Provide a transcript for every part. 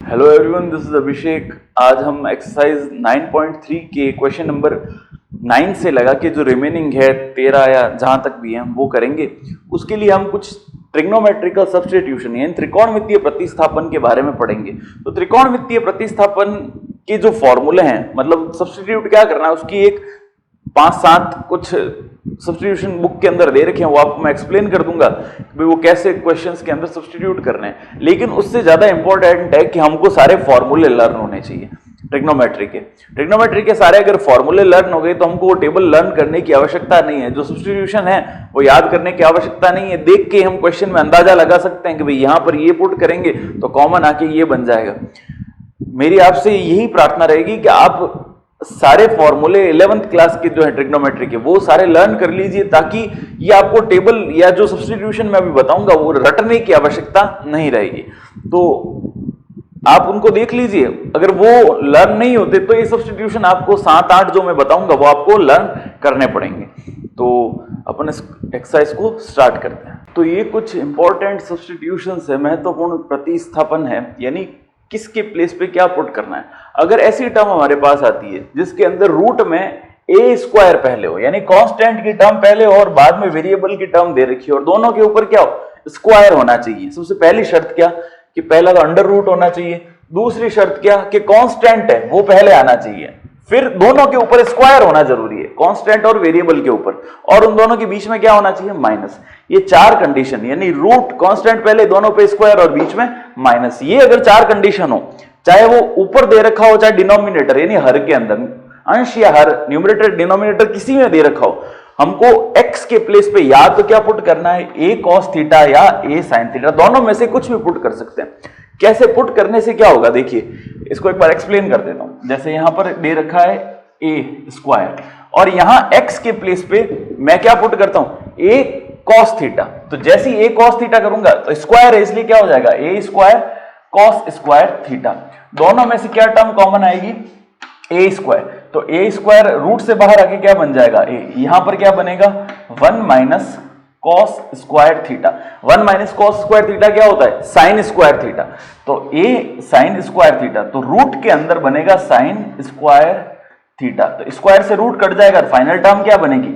Hello everyone, this is अभिषेक। आज हम exercise 9.3 के क्वेश्चन नंबर 9 से लगा के जो रिमेनिंग है 13 या जहां तक भी है हम वो करेंगे। उसके लिए हम कुछ ट्रिग्नोमेट्रिकल सब्स्टिट्यूशन यानी त्रिकोणमितीय प्रतिस्थापन के बारे में पढ़ेंगे। तो त्रिकोणमितीय प्रतिस्थापन के जो फॉर्मूले हैं, मतलब सब्स्टिट्यूट क्या करना है, उसकी एक 5-7 कुछ सब्स्टिट्यूशन बुक के अंदर दे रखे हैं, वो आपको मैं एक्सप्लेन कर दूंगा कि वो कैसे क्वेश्चंस के अंदर सब्स्टिट्यूट करने हैं। लेकिन उससे ज्यादा इंपॉर्टेंट है कि हमको सारे फॉर्मूले लर्न होने चाहिए। ट्रिग्नोमेट्री के सारे अगर फॉर्मूले लर्न हो गए तो हमको वो टेबल लर्न करने की आवश्यकता नहीं है, जो सब्स्टिट्यूशन है वो याद करने की आवश्यकता नहीं है। देख के हम क्वेश्चन में अंदाजा लगा सकते हैं कि भाई यहां पर ये पुट करेंगे तो कॉमन आके ये बन जाएगा। मेरी आपसे यही प्रार्थना रहेगी कि आप सारे फॉर्मूले 11th क्लास के जो है ट्रिग्नोमेट्री के वो सारे लर्न कर लीजिए, ताकि ये आपको टेबल या जो सब्स्टिट्यूशन मैं अभी बताऊंगा वो रटने की आवश्यकता नहीं रहेगी। तो आप उनको देख लीजिए। अगर वो लर्न नहीं होते तो ये सब्स्टिट्यूशन आपको 7-8 जो मैं बताऊंगा वो आपको लर्न करने पड़ेंगे। तो अपन इस एक्सरसाइज को स्टार्ट करते हैं। तो ये कुछ इंपॉर्टेंट सब्स्टिट्यूशंस है, महत्वपूर्ण प्रतिस्थापन है, यानी किसके प्लेस पे क्या पुट करना है। अगर ऐसी टर्म हमारे पास आती है जिसके अंदर रूट में ए स्क्वायर पहले हो, यानी कांस्टेंट की टर्म पहले हो और बाद में वेरिएबल की टर्म दे रखी हो और दोनों के ऊपर क्या हो, स्क्वायर होना चाहिए। सबसे पहली शर्त क्या कि पहला तो अंडर रूट होना चाहिए। दूसरी शर्त क्या कि कांस्टेंट है वो पहले आना चाहिए। फिर दोनों के ऊपर स्क्वायर होना जरूरी है, कांस्टेंट और वेरिएबल के ऊपर, और उन दोनों के बीच में क्या होना चाहिए, माइनस। ये 4 कंडीशन, यानी रूट कांस्टेंट पहले, दोनों पे स्क्वायर और बीच में माइनस, ये अगर 4 कंडीशन हो, चाहे वो ऊपर दे रखा हो चाहे डिनोमिनेटर यानी हर के अंदर, अंश या हर, न्यूमरेटर डिनोमिनेटर किसी में दे रखा हो, हमको x के प्लेस पे या तो क्या पुट करना है, a cos थीटा या a sin थीटा, दोनों में से कुछ भी पुट कर सकते हैं। कैसे पुट करने से क्या होगा, देखिए इसको एक बार एक्सप्लेन कर देता हूं। जैसे यहां पर दे रखा है a स्क्वायर और यहां x के प्लेस पे मैं क्या पुट करता हूं, a cos थीटा। तो जैसे ही a cos थीटा करूंगा तो स्क्वायर है इसलिए क्या हो जाएगा, a square cos square theta. दोनों में से क्या टर्म कॉमन आएगी, a स्क्वायर। तो a स्क्वायर रूट से बाहर आके क्या बन जाएगा, a। यहां पर क्या बनेगा, 1 minus cos square theta. 1 minus cos square theta क्या होता है, sin स्क्वायर थीटा। तो a sin स्क्वायर थीटा, तो रूट के अंदर बनेगा sin स्क्वायर थीटा। तो स्क्वायर से रूट कट जाएगा, फाइनल टर्म क्या बनेगी,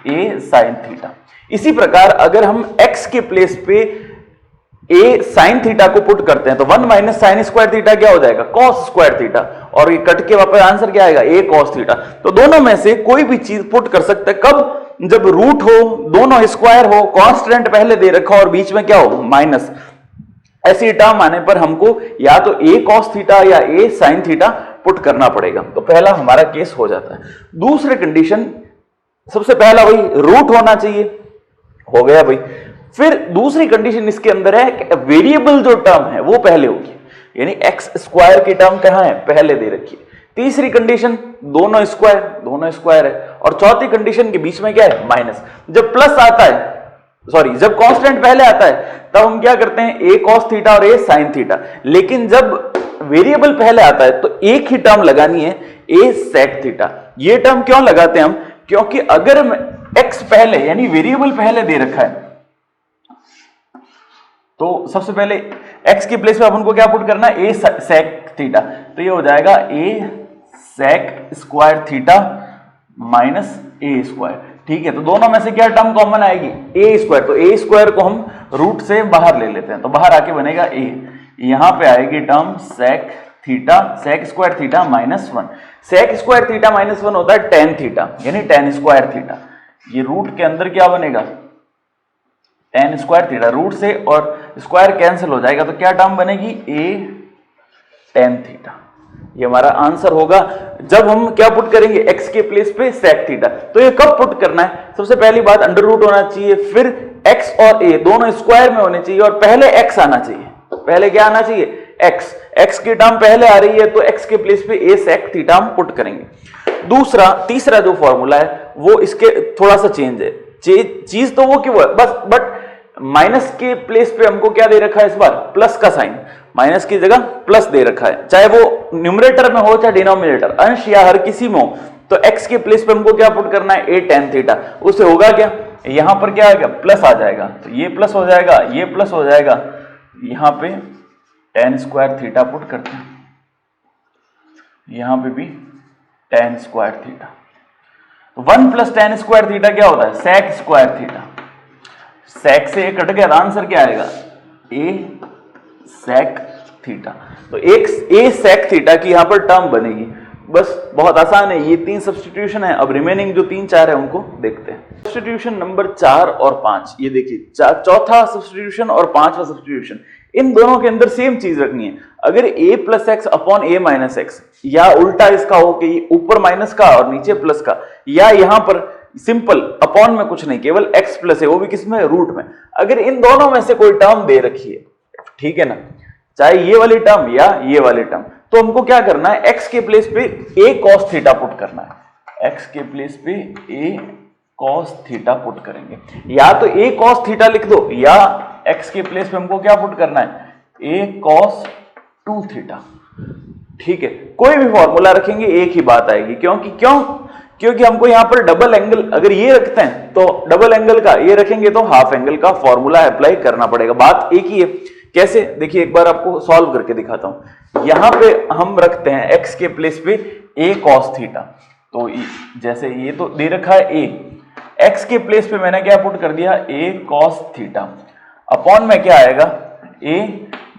a sin थीटा। इसी प्रकार अगर हम x के प्लेस पे a sin थीटा को पुट करते हैं तो 1 माइनस साइन स्क्वायर थीटा क्या हो जाएगा, cos स्क्वायर थीटा, और ये कट के वापस आंसर क्या आएगा, a cos थीटा। तो दोनों में से कोई भी चीज पुट कर सकते हैं, कब, जब रूट हो, दोनों स्क्वायर हो, कांस्टेंट पहले दे रखा और बीच में क्या हो, माइनस। ऐसी टर्म आने पर हमको या तो a cos थीटा या a sin थीटा पुट करना पड़ेगा। तो पहला हमारा केस हो जाता है। दूसरी कंडीशन, सबसे पहला वही रूट होना चाहिए, हो गया भाई। फिर दूसरी कंडीशन इसके अंदर है कि वेरिएबल जो टर्म है वो पहले होगी, यानी x स्क्वायर की टर्म कहां है, पहले दे रखी है। तीसरी कंडीशन दोनों स्क्वायर है, और चौथी कंडीशन के बीच में क्या है, माइनस। जब प्लस आता है, सॉरी, जब कांस्टेंट पहले आता है तब हम क्या करते हैं, a cos थीटा और a sin थीटा। लेकिन जब वेरिएबल पहले आता है तो एक ही टर्म लगानी है, a sec थीटा। ये टर्म क्यों लगाते हैं हम, क्योंकि अगर x पहले यानी वेरिएबल पहले दे रखा है तो सबसे पहले x के प्लेस पे अपन को क्या पुट करना है, a sec थीटा। तो ये हो जाएगा a sec square theta minus a square. ठीक है, तो दोनों में से क्या टर्म कॉमन आएगी, a स्क्वायर। तो a स्क्वायर को हम रूट से बाहर ले लेते हैं, तो बाहर आके बनेगा a। यहां पे आएगी term sec theta, sec square theta minus 1। sec square theta minus 1 होता है tan थीटा, यानी tan स्क्वायर थीटा। ये रूट के अंदर क्या बनेगा, tan स्क्वायर थीटा, रूट से और स्क्वायर कैंसिल हो जाएगा, तो क्या टर्म बनेगी, a tan थीटा। ये हमारा आंसर होगा जब हम क्या पुट करेंगे, x के प्लेस पे sec थीटा। तो ये कब पुट करना है, सबसे पहली बात अंडर रूट होना चाहिए, फिर x और a दोनों स्क्वायर में होने चाहिए, और पहले x आना चाहिए। पहले क्या आना चाहिए, x की टर्म पहले आ रही है तो x के प्लेस पे a sec थीटा हम पुट करेंगे। तीसरा जो फॉर्मूला है वो इसके थोड़ा सा चेंज है, चीज तो वो क्यों है बस, बट माइनस के प्लेस पे हमको क्या दे रखा है इस बार, प्लस का साइन, माइनस की जगह प्लस दे रखा है, चाहे वो न्यूमरेटर में हो चाहे डिनोमिनेटर, अंश या हर किसी में हो। तो x के प्लेस पे हमको क्या पुट करना है, a tan थीटा। उससे होगा क्या, यहां पर क्या आएगा, प्लस आ जाएगा, तो ये प्लस हो जाएगा, ये प्लस हो जाएगा, यहां पे tan स्क्वायर थीटा पुट करते हैं, यहां पे भी tan स्क्वायर थीटा। तो 1 प्लस tan स्क्वायर थीटा क्या होता है? sec square theta. sec से कट गया, आंसर क्या आएगा? a sec theta. तो एक a sec थीटा की यहां पर टर्म बनेगी। बस बहुत आसान है, ये 3 सब्स्टिट्यूशन है। अब रिमेनिंग जो 3 4 है उनको देखते हैं। सब्स्टिट्यूशन नंबर 4 और 5, ये देखिए चौथा सब्स्टिट्यूशन और 5वां सब्स्टिट्यूशन, इन दोनों के अंदर सेम चीज रखनी है। अगर a plus x upon a minus x, या उल्टा इसका हो कि ऊपर माइनस का और नीचे प्लस का, या यहां पर सिंपल अपॉन में कुछ नहीं, केवल x प्लस है, वो भी किसमें? रूट में। अगर इन दोनों में से कोई टर्म दे रखी है, ठीक है ना, चाहे ये वाली टर्म या ये वाली टर्म, तो हमको क्या करना है? x के प्लेस पे a cos थीटा पुट करना है। x के प्लेस पे a cos थीटा पुट करेंगे, या तो a cos थीटा लिख दो, या x के प्लेस पे हमको क्या पुट करना है? a cos 2 theta. ठीक है, कोई भी फॉर्मूला रखेंगे एक ही बात आएगी। क्योंकि हमको यहां पर डबल एंगल, अगर ये रखते हैं तो डबल एंगल का, ये रखेंगे तो हाफ एंगल का फॉर्मूला अप्लाई करना पड़ेगा। बात एक ही है। कैसे? देखिए एक बार आपको सॉल्व करके दिखाता हूं। यहां पे हम रखते हैं x के प्लेस पे a cos थीटा, तो जैसे ये तो दे रखा है a, x के प्लेस पे मैंने क्या पुट कर दिया? a cos theta. अपॉन में क्या आएगा? a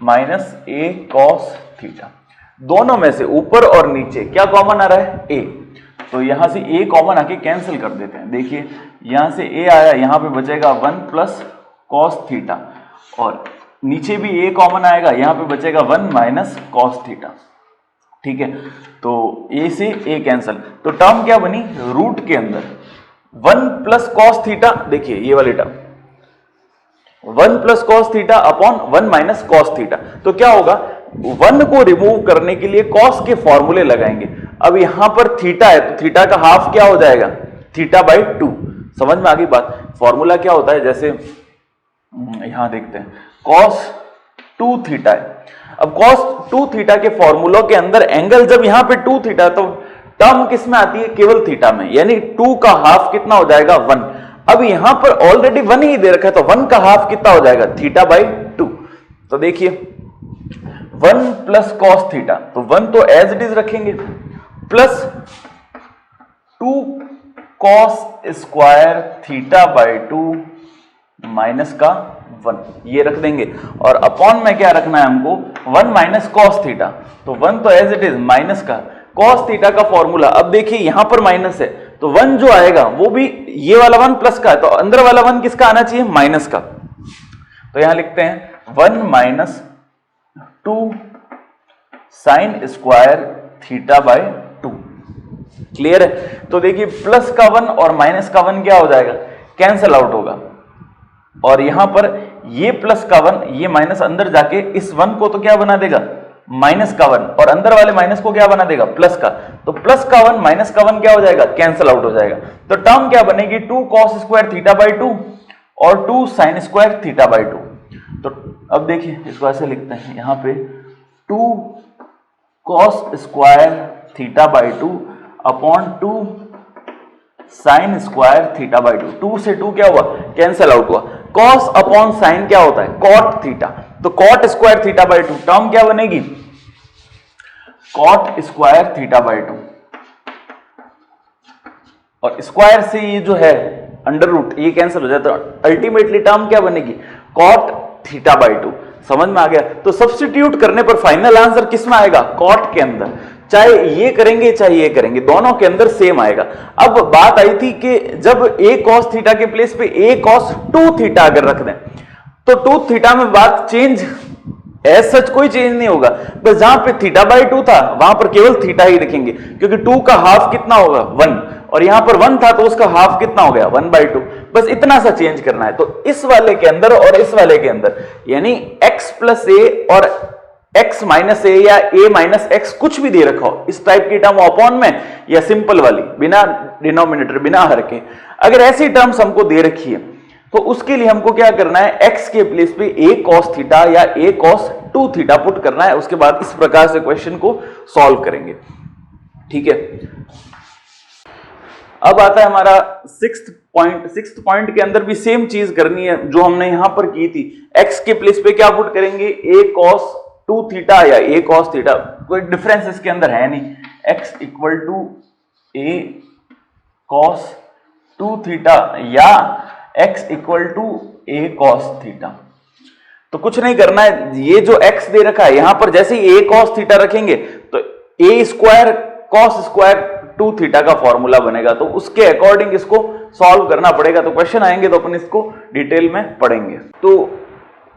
minus a cos theta. दोनों में से ऊपर और नीचे क्या कॉमन आ रहा है? a, तो यहां से a कॉमन आके कैंसिल कर देते हैं। देखिए यहां से a आया, यहां पे बचेगा 1 प्लस cos थीटा, और नीचे भी a कॉमन आएगा, यहां पे बचेगा 1 माइनस cos थीटा। ठीक है, तो a से a कैंसिल, तो टर्म क्या बनी? रूट के अंदर 1 प्लस cos थीटा, देखिए ये वाली term 1 plus cos theta upon 1 minus cos theta. तो क्या होगा? 1 को रिमूव करने के लिए cos के फॉर्मूले लगाएंगे। अब यहां पर थीटा है, तो थीटा का हाफ क्या हो जाएगा? Theta by 2। समझ में आ गई बात? फॉर्मूला क्या होता है? जैसे यहां देखते हैं, cos 2 थीटा है। अब cos 2 थीटा के फॉर्मूलों के अंदर एंगल जब यहां पे 2 थीटा, तो टर्म किस में आती है? केवल थीटा में, यानी 2 का हाफ कितना हो जाएगा? 1। अब यहां पर ऑलरेडी 1 ही दे रखा है, तो 1 का हाफ कितना हो जाएगा? Theta by 2। तो देखिए 1 प्लस cos थीटा, तो 1 तो एज इट इज रखेंगे, plus 2 cos square theta by 2 minus का 1, ये रख देंगे। और अपॉन में क्या रखना है हमको? 1 माइनस cos थीटा, तो 1 तो एज इट इज माइनस का cos थीटा का फॉर्मूला। अब देखिए यहां पर माइनस है, तो 1 जो आएगा वो भी ये वाला 1 प्लस का है, तो अंदर वाला 1 किसका आना चाहिए? माइनस का। तो यहां लिखते हैं 1 minus 2 sine square theta by 2। Clear है? तो देखिए प्लस का 1 और माइनस का 1 क्या हो जाएगा? कैंसल आउट होगा। और यहां पर ये प्लस का 1, ये माइनस अंदर जाके इस 1 को तो क्या बना देगा? माइनस का 1, और अंदर वाले माइनस को क्या बना देगा? प्लस का। तो प्लस का 1 माइनस का 1 क्या हो जाएगा? कैंसल आउट हो जाएगा। तो टर्म क्या बनेगी? 2 cos स्क्वायर थीटा बाई 2 और 2 साइन स्क्वायर थीटा बाई 2। तो अब देखिए इसको ऐसे लिखते हैं, यहां पे 2 cos square theta by 2 upon 2 sine square theta by 2। 2 से 2 क्या हुआ? कैंसल आउट हुआ। cos अपॉन साइन क्या होता है? cot theta. तो cot square theta by 2, term क्या बनेगी? cot स्क्वायर थीटा बाई 2, और स्क्वायर से ये जो है अंडर रूट, ये कैंसिल हो जाता है। अल्टीमेटली टर्म क्या बनेगी? cot theta by 2। समझ में आ गया? तो सब्स्टिट्यूट करने पर फाइनल आंसर किस में आएगा? cot के अंदर। चाहे ये करेंगे चाहे ये करेंगे, दोनों के अंदर सेम आएगा। अब बात आई थी कि जब a cos थीटा के प्लेस पे a cos 2 थीटा अगर रख दें, तो 2 थीटा में बात चेंज, एज सच कोई चेंज नहीं होगा। बस जहां पे थीटा बाई 2 था वहां पर केवल थीटा ही रखेंगे, क्योंकि 2 का हाफ कितना होगा? 1, और यहां पर 1 था तो उसका हाफ कितना हो गया? 1/2। बस इतना सा चेंज करना है। तो इस वाले के अंदर और इस वाले के अंदर, यानी x प्लस ए और x माइनस ए या a माइनस एक्स, कुछ भी दे रखा हो इस टाइप की टर्म अपॉन में, या सिंपल वाली बिना डिनोमिनेटर बिना हर के, अगर ऐसी टर्म्स हमको दे रखी है तो उसके लिए हमको क्या करना है? x के प्लेस पे a cos थीटा या a cos 2 थीटा पुट करना है। उसके बाद इस प्रकार से क्वेश्चन को सॉल्व करेंगे। ठीक है, अब आता है हमारा सिक्स्थ पॉइंट के अंदर भी सेम चीज करनी है जो हमने यहां पर की थी। x के प्लेस पे क्या पुट करेंगे? a cos 2 थीटा या a cos थीटा, कोई डिफरेंस इसके अंदर है नहीं। x equal to a cos 2 theta या x equal to a cos theta. तो कुछ नहीं करना है, ये जो x दे रखा है यहां पर जैसे ही a cos थीटा रखेंगे तो a square cos square 2 theta का फॉर्मूला बनेगा, तो उसके अकॉर्डिंग इसको सॉल्व करना पड़ेगा। तो क्वेश्चन आएंगे तो अपन इसको डिटेल में पढ़ेंगे। तो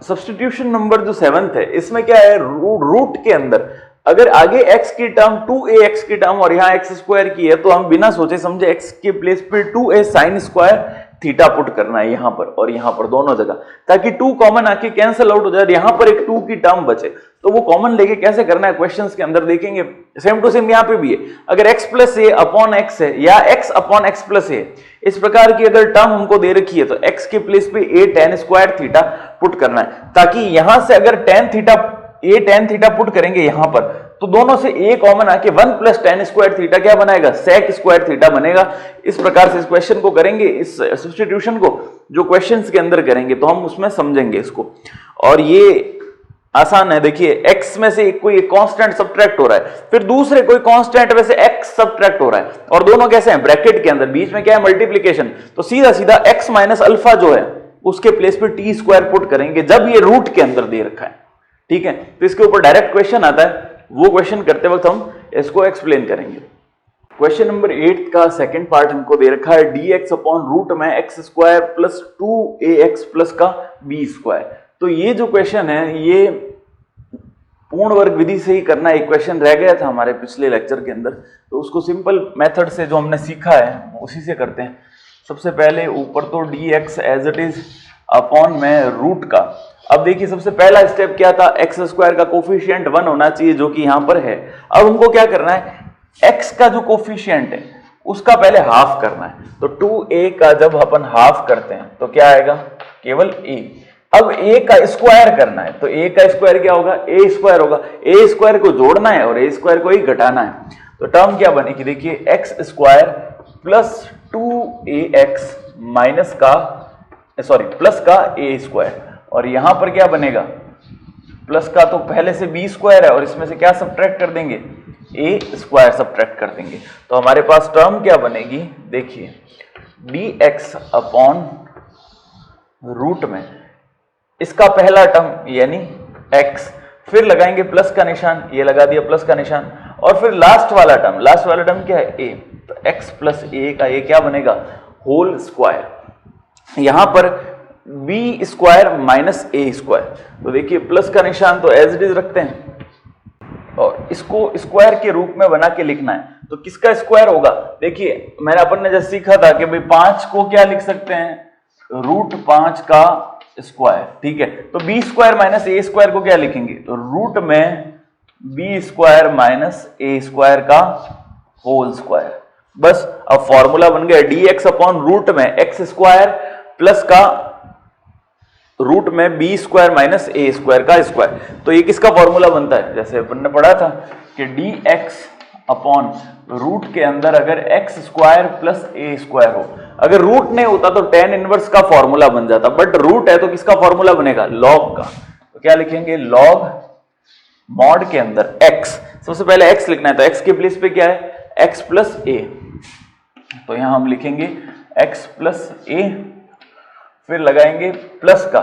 सब्स्टिट्यूशन नंबर जो 7th है, इसमें क्या है, रूट के अंदर अगर आगे x की टर्म 2ax की टर्म और यहाँ x स्क्वायर की है तो हम बिना सोचे समझे x के प्लेस पे 2a sign square theta put करना है यहाँ पर और यहाँ पर दोनों जगह, ताकि 2 कॉमन आके कैंसिल आउट हो जाए, यहाँ पर एक 2 की टर्म बचे। तो वो कॉमन लेके कैसे करना है क्वेश्चंस के अंदर देखेंगे। सेम टू सेम यहाँ पे भी है, अगर x प्लस ए अपॉन एक्स है या x अपॉन एक्स प्लस ए, इस प्रकार की अगर टर्म हमको दे रखी है तो x के प्लेस पे a tan square theta put करना है, ताकि यहां से अगर a tan थीटा पुट करेंगे यहां पर तो दोनों से a कॉमन आके 1 प्लस tan स्क्वायर थीटा क्या बनाएगा, sec स्क्वायर थीटा बनेगा। इस प्रकार से इस क्वेश्चन को करेंगे, इस सब्स्टिट्यूशन को जो क्वेश्चंस के अंदर करेंगे तो हम उसमें समझेंगे इसको। और ये आसान है, देखिए x में से कोई एक कांस्टेंट सब्ट्रैक्ट हो रहा है, फिर दूसरे कोई कांस्टेंट में से x सब्ट्रैक्ट हो रहा है और दोनों कैसे हैं, ब्रैकेट के अंदर, बीच में क्या है, मल्टीप्लिकेशन। तो सीधा सीधा x माइनस अल्फा जो है उसके प्लेस पे t स्क्वायर पुट करेंगे जब ये रूट के अंदर दे रखा है, ठीक है। तो इसके ऊपर डायरेक्ट क्वेश्चन आता है, वो क्वेश्चन करते वक्त हम इसको एक्सप्लेन करेंगे। क्वेश्चन नंबर 8 का सेकंड पार्ट हमको दे रखा है dx अपॉन रूट में x square plus 2ax plus का b स्क्वायर। तो ये जो क्वेश्चन है ये पूर्ण वर्ग विधि से ही करना, एक क्वेश्चन रह गया था हमारे पिछले लेक्चर के अंदर, तो उसको सिंपल मेथड से जो हमने सीखा है उसी से करते हैं। सबसे पहले ऊपर तो dx as it is upon में रूट का। अब देखिए सबसे पहला स्टेप क्या था, एक्स स्क्वायर का कोफिशिएंट 1 होना चाहिए जो कि यहां पर है। अब हमको क्या करना है, x का जो कोफिशिएंट है उसका पहले हाफ करना है। तो 2a का जब अपन हाफ करते हैं तो क्या आएगा, केवल a। अब a का स्क्वायर करना है तो a का स्क्वायर क्या होगा, a स्क्वायर होगा। a स्क्वायर को जोड़ना है और a स्क्वायर को ही घटाना है, तो टर्म क्या बनेगी, देखिए x square plus 2ax minus का प्लस का a स्क्वायर, और यहां पर क्या बनेगा, प्लस का तो पहले से b स्क्वायर है और इसमें से क्या सब्ट्रैक्ट कर देंगे, a स्क्वायर सब्ट्रैक्ट कर देंगे। तो हमारे पास टर्म क्या बनेगी, देखिए dx अपॉन रूट में इसका पहला टर्म यानी x, फिर लगाएंगे प्लस का निशान, ये लगा दिया प्लस का निशान, और फिर लास्ट वाला टर्म क्या है, a। तो x प्लस a का ये क्या बनेगा, होल स्क्वायर। यहां पर b square minus a square, तो देखिए प्लस का निशान तो एज इट इज रखते हैं और इसको स्क्वायर के रूप में बना के लिखना है। तो किसका स्क्वायर होगा, देखिए मैंने अपन ने जैसे सीखा था कि भाई 5 को क्या लिख सकते हैं, रूट 5 का स्क्वायर, ठीक है। तो b square minus a square को क्या लिखेंगे, तो रूट में b square minus a square का होल स्क्वायर। बस अब फॉर्मूला बन गया dx अपॉन रूट में x स्क्वायर प्लस का रूट में b square minus a square का स्क्वायर। तो ये किसका फॉर्मूला बनता है, जैसे अपन ने पढ़ा था कि dx अपॉन रूट के अंदर अगर x square plus a square हो, अगर रूट नहीं होता तो tan इनवर्स का फॉर्मूला बन जाता, बट रूट है तो किसका फॉर्मूला बनेगा, log का। तो क्या लिखेंगे, log मॉड के अंदर x, सबसे पहले x लिखना है तो x के प्लेस पे क्या है, x प्लस a। तो यहां हम लिखेंगे x प्लस a, फिर लगाएंगे प्लस का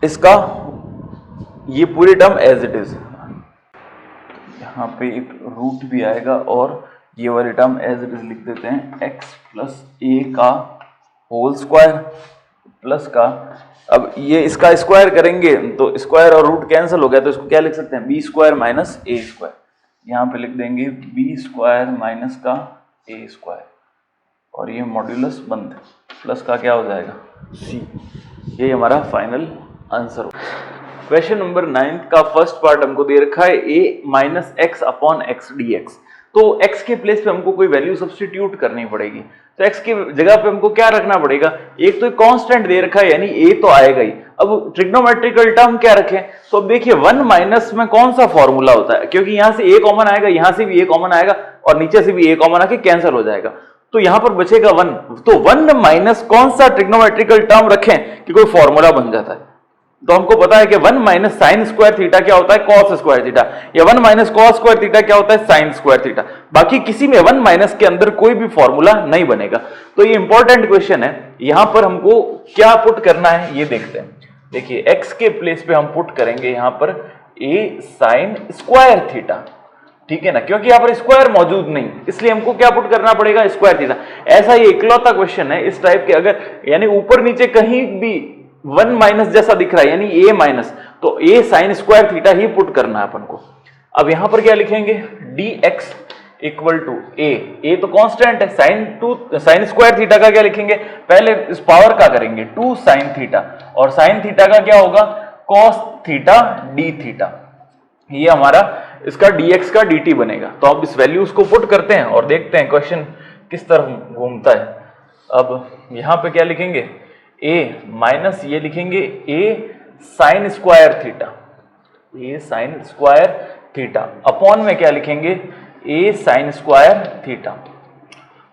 इसका ये पूरी टर्म एज इट इज, यहां पे एक रूट भी आएगा और ये वाली टर्म एज इट इज लिख देते हैं, x प्लस a का होल स्क्वायर प्लस का, अब ये इसका स्क्वायर करेंगे तो स्क्वायर और रूट कैंसिल हो गया, तो इसको क्या लिख सकते हैं, b square minus a square. यहाँ पे लिख देंगे b स्क्वायर माइनस का a स्क्वायर और ये मॉड्यूलस बंद, प्लस का क्या हो जाएगा, c। ये हमारा फाइनल आंसर हो। क्वेश्चन नंबर 9 का फर्स्ट पार्ट हमको दे रखा है a minus x upon x dx। तो x के प्लेस पे हमको कोई वैल्यू सब्स्टिट्यूट करनी पड़ेगी, तो x की जगह पे हमको क्या रखना पड़ेगा, एक तो कांस्टेंट दे रखा है यानी a तो आएगा ही। अब ट्रिग्नोमेट्रिकल टर्म क्या रखें, तो अब देखिए 1 माइनस में कौन सा फॉर्मूला होता है, क्योंकि यहां से a कॉमन आएगा, यहां से भी a कॉमन आएगा और नीचे से भी a कॉमन आके कैंसिल हो जाएगा, तो यहां पर बचेगा 1। तो 1 माइनस कौन सा ट्रिग्नोमेट्रिकल टर्म रखें कि कोई फॉर्मूला बन जाता है, तो हमको पता है कि 1 माइनस साइन स्क्वायर थीटा क्या होता है, कॉस स्क्वायर थीटा, या 1 माइनस कॉस स्क्वायर थीटा क्या होता है, साइन स्क्वायर थीटा। बाकी किसी में 1 माइनस के अंदर कोई भी फॉर्मूला नहीं बनेगा। तो ये इंपॉर्टेंट क्वेश्चन है, यहां पर हमको क्या पुट करना है ये देखते हैं। देखिए x के प्लेस पे हम पुट करेंगे यहां पर a साइन स्क्वायर थीटा, ठीक है ना, क्योंकि यहाँ पर स्क्वायर मौजूद नहीं, इसलिए हमको क्या पुट करना पड़ेगा, स्क्वायर थीटा। ऐसा ये इकलौता क्वेश्चन है इस टाइप के, अगर यानी ऊपर नीचे कहीं भी 1 माइनस जैसा दिख रहा है यानी a माइनस, तो a sine square theta he put करना है अपन को। अब यहां पर क्या लिखेंगे, dx इक्वल टू a तो कांस्टेंट है, साइन स्क्वायर थीटा का क्या लिखेंगे, पहले इस पावर का करेंगे 2 साइन थीटा, और साइन थीटा का क्या होगा, कॉस थीटा d थीटा, ये हमारा इसका dx का dt बनेगा। तो अब इस वैल्यूज को पुट करते हैं और देखते हैं क्वेश्चन किस तरह घूमता है। अब यहां पे क्या लिखेंगे, a माइनस ये लिखेंगे a sine square theta, a sine square theta, upon में क्या लिखेंगे, a साइन स्क्वायर थीटा,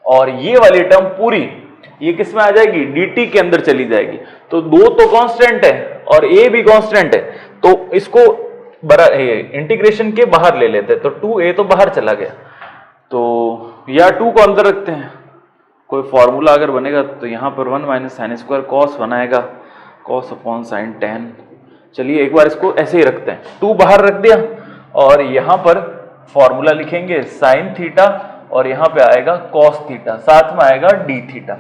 और ये वाली टर्म पूरी ये किस में आ जाएगी, dt के अंदर चली जाएगी। तो दो तो कांस्टेंट है और a भी कांस्टेंट है, तो इसको इंटीग्रेशन के बाहर ले लेते हैं, तो 2a तो बाहर चला गया, तो या 2 को अंदर रखते हैं। कोई फॉर्मूला अगर बनेगा तो यहाँ पर 1 माइनस साइन स्क्वायर कॉस बनाएगा, कॉस अपॉन साइन टेन। चलिए एक बार इसको ऐसे ही रखते हैं, 2 बाहर रख दिया, और यहाँ पर फॉर्मूला लिखेंगे साइन थीटा, और यहाँ पे आएगा कॉस थीटा, साथ में आएगा डी थीटा।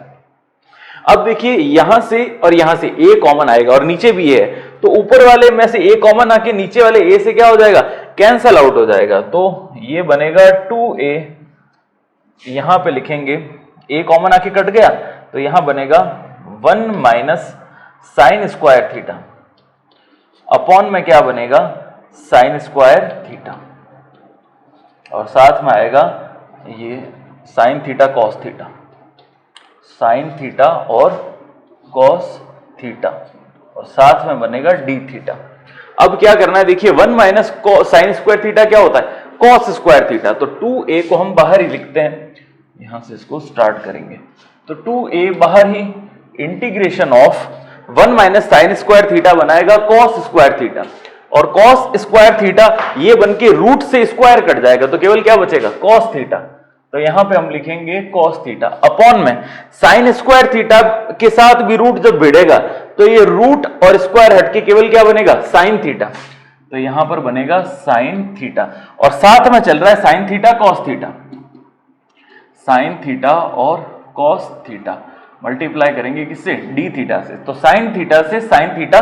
अब देखिए यहां से और यहां से a कॉमन आएगा और नीचे भी a है, तो ऊपर वाले में से a कॉमन आके नीचे वाले a से क्या हो जाएगा, कैंसल आउट हो जाएगा। तो ये बनेगा 2a, यहां पे लिखेंगे a कॉमन आके कट गया, तो यहां बनेगा 1 minus sine square theta, upon में क्या बनेगा, साइन स्क्वायर थीटा, और साथ में आएगा ये sine theta cos theta, sign theta और कॉस थीटा, और साथ में बनेगा डी थीटा। अब क्या करना है, देखिए 1 माइनस साइन स्क्वायर थीटा क्या होता है, कॉस स्क्वायर थीटा, तो 2a को हम बाहर ही लिखते हैं, यहां से इसको स्टार्ट करेंगे, तो 2a बाहर ही, integration of 1 minus sine square theta बनाएगा कॉस स्क्वायर थीटा, और कॉस स्क्वायर थीटा ये बन के रूट से स्क्वायर कट जाएगा, तो केवल क्या बचेगा, कॉस थीटा। तो यहां पे हम लिखेंगे कॉस थीटा, अपॉन में साइन स्क्वायर थीटा के साथ भी रूट जब भिड़ेगा तो ये रूट और स्क्वायर हटके केवल क्या बनेगा, साइन थीटा, तो यहां पर बनेगा साइन थीटा, और साथ में चल रहा है sine theta cos theta, sign theta और कॉस थीटा मल्टीप्लाई करेंगे किससे, डी थीटा से, तो साइन थीटा से साइन थीटा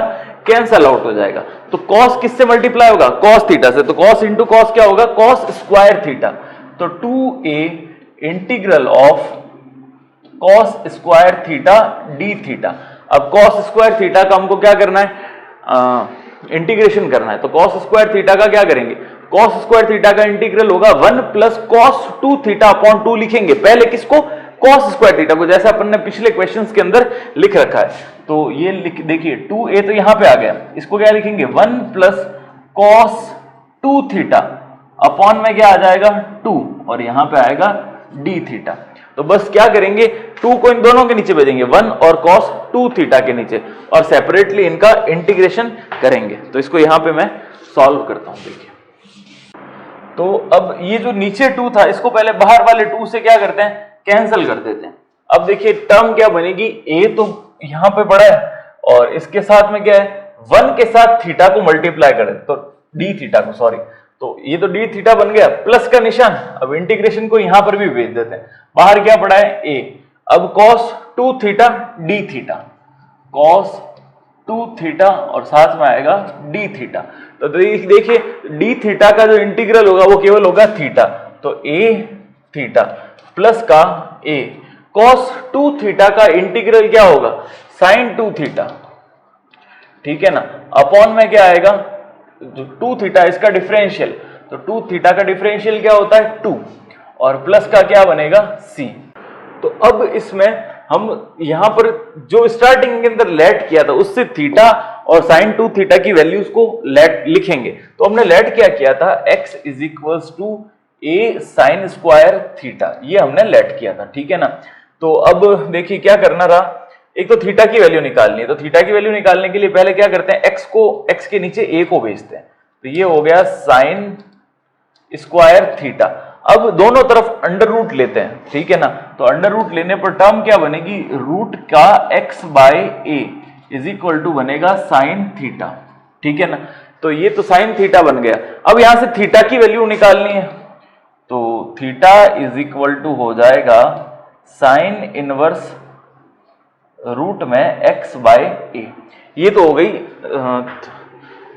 कैंसल आउट हो जाएगा, तो कॉस किससे मल्टीप्लाई होगा, कॉस थीटा से, तो कॉस इंटू कॉस क्या होगा, कॉस स्क्वायर थीटा, तो 2a integral of cos square theta d theta. अब कॉस स्क्वायर थीटा का हमको क्या करना है, इंटीग्रेशन करना है, तो कॉस स्क्वायर थीटा का क्या करेंगे, कॉस स्क्वायर थीटा का इंटीग्रल होगा 1 प्लस कॉस 2 थीटा अपॉन 2 लिखेंगे, पहले किसको, कॉस स्क्वायर थीटा को, जैसे अपन ने पिछले क्वेश्चंस के अंदर लिख रखा है। तो ये देखिए 2a तो यहां पे आ गया, इसको क्या लिखेंगे, 1 प्लस कॉस 2 थीटा अपॉन में क्या आ जाएगा 2, और यहां पे आएगा डी थीटा। तो बस क्या करेंगे, 2 को इन दोनों के नीचे भेजेंगे, 1 और कॉस 2 थीटा के नीचे, और सेपरेटली इनका इंटीग्रेशन करेंगे। तो इसको यहां पे मैं सॉल्व करता हूं, देखिए। तो अब ये जो नीचे 2 था, इसको पहले बाहर वाले 2 से क्या करते हैं, कैंसिल कर देते हैं। अब देखिए टर्म क्या बनेगी, a तो यहां पे बड़ा है, और इसके साथ में क्या है, 1 के साथ थीटा को मल्टीप्लाई करें, तो डी थीटा को, सॉरी, तो ये तो डी थीटा बन गया, प्लस का निशान। अब इंटीग्रेशन को यहां पर भी भेज देते हैं, बाहर क्या पड़ा है, a, अब cos 2 theta d theta, cos 2 theta, और साथ में आएगा डी थीटा। तो देखिए डी थीटा का जो इंटीग्रल होगा वो केवल होगा थीटा, तो a थीटा प्लस का a, cos 2 थीटा का इंटीग्रल क्या होगा, sin 2 थीटा, ठीक है ना, अपॉन में क्या आएगा, जो 2 थीटा इसका डिफरेंशियल, तो 2 थीटा का डिफरेंशियल क्या होता है 2, और प्लस का क्या बनेगा c। तो अब इसमें हम यहां पर जो स्टार्टिंग के अंदर लेट किया था उससे थीटा और साइन 2 थीटा की वैल्यूज को लेट लिखेंगे। तो हमने लेट क्या किया था, x is equals to a sine square theta, ये हमने लेट किया था, ठीक है ना। तो अब देखिए क्या करना रहा, एक तो थीटा की वैल्यू निकालनी है, तो थीटा की वैल्यू निकालने के लिए पहले क्या करते हैं, x के नीचे a को भेजते हैं, तो ये हो गया साइन स्क्वायर थीटा। अब दोनों तरफ अंडर रूट लेते हैं, ठीक है ना, तो अंडर रूट लेने पर टर्म क्या बनेगी, रूट का x by a is equal to बनेगा साइन थीटा, ठीक है ना। तो ये तो साइन थीटा बन गया। अब यहां से थीटा की वैल्यू निकालनी है, तो थीटा इज इक्वल टू हो जाएगा साइन इनवर्स रूट में x बाय a। ये तो हो गई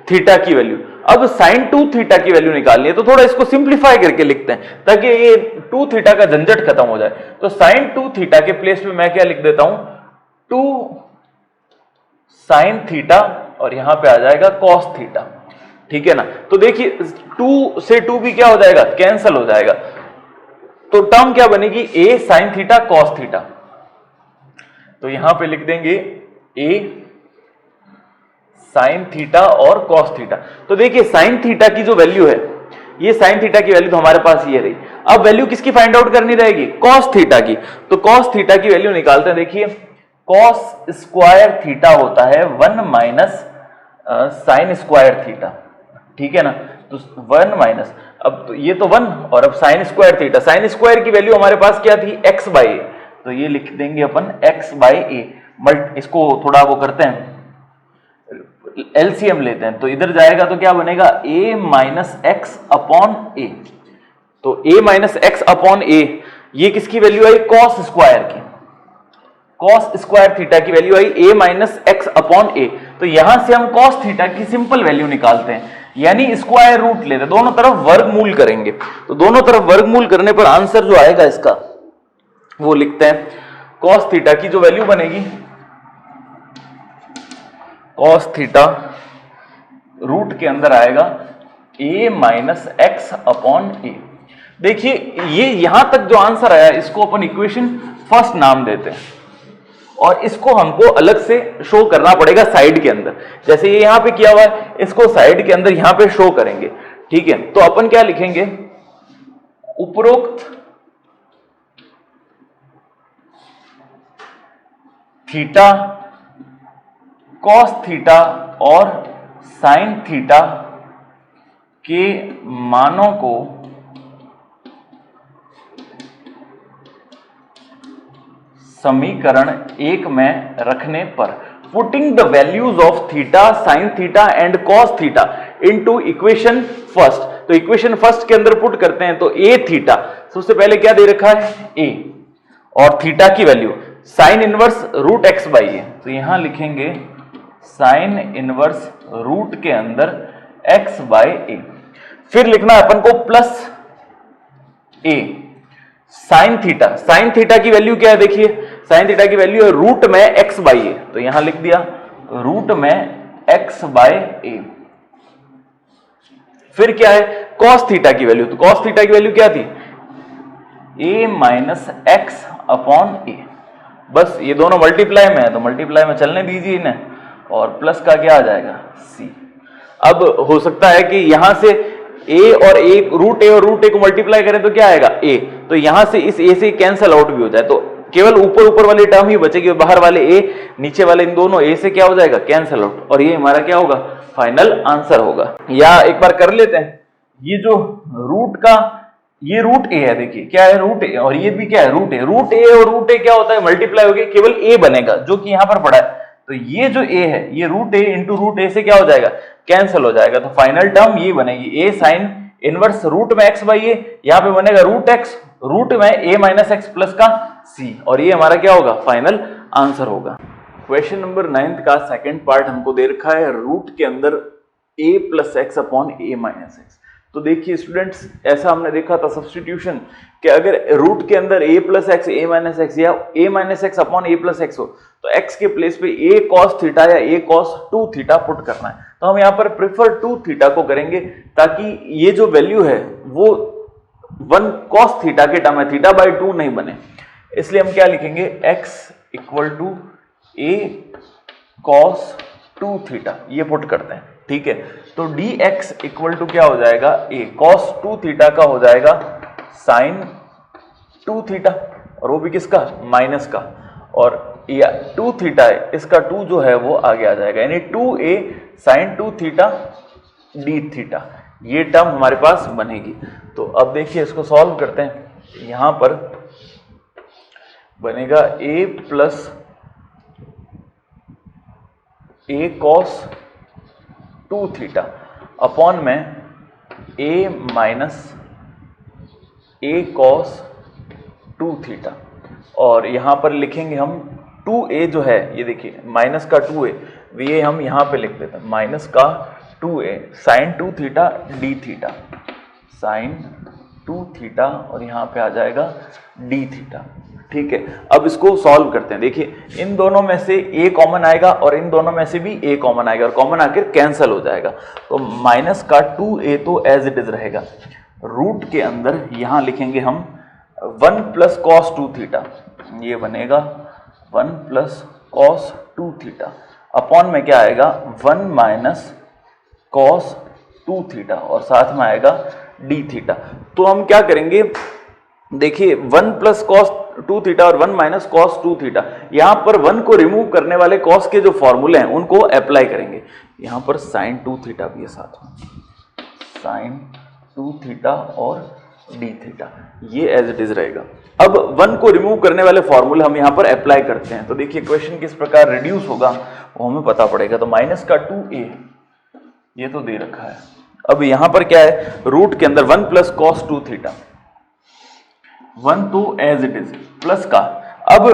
थीटा की वैल्यू। अब साइन 2 थीटा की वैल्यू निकालनी है, तो थोड़ा इसको सिंप्लीफाई करके लिखते हैं ताकि ये 2 थीटा का झंझट खत्म हो जाए। तो साइन 2 थीटा के प्लेस पे मैं क्या लिख देता हूं, 2 साइन थीटा और यहां पे आ जाएगा कॉस थीटा, ठीक है ना। तो देखिए 2 से 2 भी क्या हो जाएगा, कैंसल हो जाएगा, तो टर्म क्या बनेगी, a sine theta cos theta. तो यहां पे लिख देंगे a साइन थीटा और कॉस थीटा। तो देखिए साइन थीटा की जो वैल्यू है, ये साइन थीटा की वैल्यू तो हमारे पास ये रही। अब वैल्यू किसकी फाइंड आउट करनी रहेगी, कॉस थीटा की। तो कॉस थीटा की वैल्यू निकालते हैं। देखिए कॉस स्क्वायर थीटा होता है 1 माइनस साइन स्क्वायर थीटा, ठीक है ना। तो 1 माइनस, अब तो ये तो 1 और अब sign square theta, sine square की वैल्यू हमारे पास क्या थी, x बाई ए, तो ये लिख देंगे अपन x बाई ए। इसको थोड़ा वो करते हैं, एलसीएम लेते हैं, तो इधर जाएगा तो क्या बनेगा, a minus x upon a. तो a minus x upon a, ये किसकी वैल्यू आई, कॉस स्क्वायर की, कॉस स्क्वायर थीटा की वैल्यू आई a minus x upon a. तो यहां से हम कॉस थीटा की सिंपल वैल्यू निकालते हैं, यानी स्क्वायर रूट लेते हैं, दोनों तरफ वर्गमूल करेंगे। तो दोनों तरफ वर्गमूल करने पर आंसर जो आएगा इसका वो लिखते हैं, कॉस थीटा की जो वैल्यू बनेगी, कॉस थीटा रूट के अंदर आएगा a माइनस एक्स अपॉन ए। देखिए ये यहां तक जो आंसर आया इसको अपन इक्वेशन फर्स्ट नाम देते हैं, और इसको हमको अलग से शो करना पड़ेगा साइड के अंदर। जैसे ये यहां पे किया हुआ है, इसको साइड के अंदर यहां पे शो करेंगे, ठीक है। तो अपन क्या लिखेंगे, उपरोक्त थीटा, कॉस थीटा और साइन थीटा के मानों को समीकरण 1 में रखने पर, putting the values of theta, sine theta and cos theta into equation first. तो इक्वेशन फर्स्ट के अंदर पुट करते हैं, तो a थीटा सबसे पहले क्या दे रखा है, a, और थीटा की value sine inverse root x by a. तो यहां लिखेंगे साइन इनवर्स रूट के अंदर x बाई ए। फिर लिखना है अपन को plus a sine theta, sine theta की वैल्यू क्या है, देखिए साइन थीटा की वैल्यू है रूट में x बाई ए, तो यहां लिख दिया रूट में x बाई ए। फिर क्या है, कॉस थीटा की वैल्यू, तो कॉस थीटा की वैल्यू क्या थी, a माइनस एक्स अपॉन ए। बस ये दोनों मल्टीप्लाई में है तो मल्टीप्लाई में चलने दीजिए इन्हें, और प्लस का क्या आ जाएगा, c। अब हो सकता है कि यहां से a और रूट ए को मल्टीप्लाई करें तो क्या आएगा, a, तो यहां से इस a से कैंसल आउट भी हो जाए, तो केवल ऊपर वाली टर्म ही बचेगी, बाहर वाले a, नीचे वाले इन दोनों a से क्या हो जाएगा, कैंसल आउट, और ये हमारा क्या होगा, फाइनल आंसर होगा। या एक बार कर लेते हैं, ये जो रूट का, ये रूट ए है, देखिए क्या है, रूट ए, और ये भी क्या है, रूट ए। रूट ए और रूट ए क्या होता है, मल्टीप्लाई हो गया, केवल a बनेगा जो कि यहां पर पड़ा है। तो ये जो a है, ये रूट ए इंटू रूट ए से क्या हो जाएगा, कैंसिल हो जाएगा। तो फाइनल टर्म ये बनेगी, a साइन इनवर्स रूट में x बाई ए, यहां पे बनेगा रूट x, रूट में a माइनस एक्स प्लस का c, और ये हमारा क्या होगा, फाइनल आंसर होगा। क्वेश्चन नंबर 9 का सेकंड पार्ट हमको दे रखा है, रूट के अंदर a plus x upon a minus x. तो देखिए स्टूडेंट्स, ऐसा हमने देखा था सब्स्टिट्यूशन कि अगर रूट के अंदर a plus x, a minus x या a minus x upon a plus x हो, तो x के प्लेस पे a cos थीटा या a cos 2 थीटा पुट करना है। तो हम यहाँ पर प्रेफर 2 थीटा को करेंगे, ताकि ये जो वैल्यू है वो 1 cos थीटा के टर्म है, थीटा बाई 2 नहीं बने। इसलिए हम क्या लिखेंगे, x equal to a cos 2 theta, ये पुट करते हैं, ठीक है। तो dx इक्वल टू क्या हो जाएगा, a cos 2 थीटा का हो जाएगा साइन 2 थीटा, और वो भी किसका, माइनस का, और या 2 थीटा है, इसका 2 जो है वो आगे आ जाएगा, यानी 2a sin 2 theta d theta, ये टर्म हमारे पास बनेगी। तो अब देखिए इसको सॉल्व करते हैं। यहां पर बनेगा a plus a cos 2 theta upon में a minus a cos 2 theta, और यहां पर लिखेंगे हम 2a जो है, ये देखिए माइनस का 2a, ये हम यहां पे लिख देते हैं माइनस का 2a sin 2 theta d theta, sin 2 theta, और यहां पे आ जाएगा d थीटा। ठीक है, अब इसको सॉल्व करते हैं। देखिए इन दोनों में से a कॉमन आएगा और इन दोनों में से भी a कॉमन आएगा, और कॉमन आकर कैंसिल हो जाएगा, तो माइनस का 2a तो एज इट इज रहेगा। रूट के अंदर यहां लिखेंगे हम 1 प्लस कॉस 2 थीटा, ये बनेगा 1 प्लस कॉस 2 थीटा अपॉन में क्या आएगा 1 माइनस कॉस 2 थीटा, और साथ में आएगा d थीटा। तो हम क्या करेंगे, देखिए 1 प्लस कॉस 2 थीटा और 1 माइनस कॉस 2 थीटा, यहां पर 1 को रिमूव करने वाले कॉस के जो फॉर्मूले हैं उनको अप्लाई करेंगे। यहां पर sin 2 थीटा भी है साथ में, sin 2 थीटा और d थीटा, ये एज इट इज रहेगा। अब 1 को रिमूव करने वाले फॉर्मूले हम यहाँ पर अप्लाई करते हैं, तो देखिए क्वेश्चन किस प्रकार रिड्यूस होगा वो हमें पता पड़ेगा। तो माइनस का 2a ये तो दे रखा है, अब यहाँ पर क्या है, रूट के अंदर 1 प्लस कॉस 2 थीटा, 1 तो एज इट इज, प्लस का अब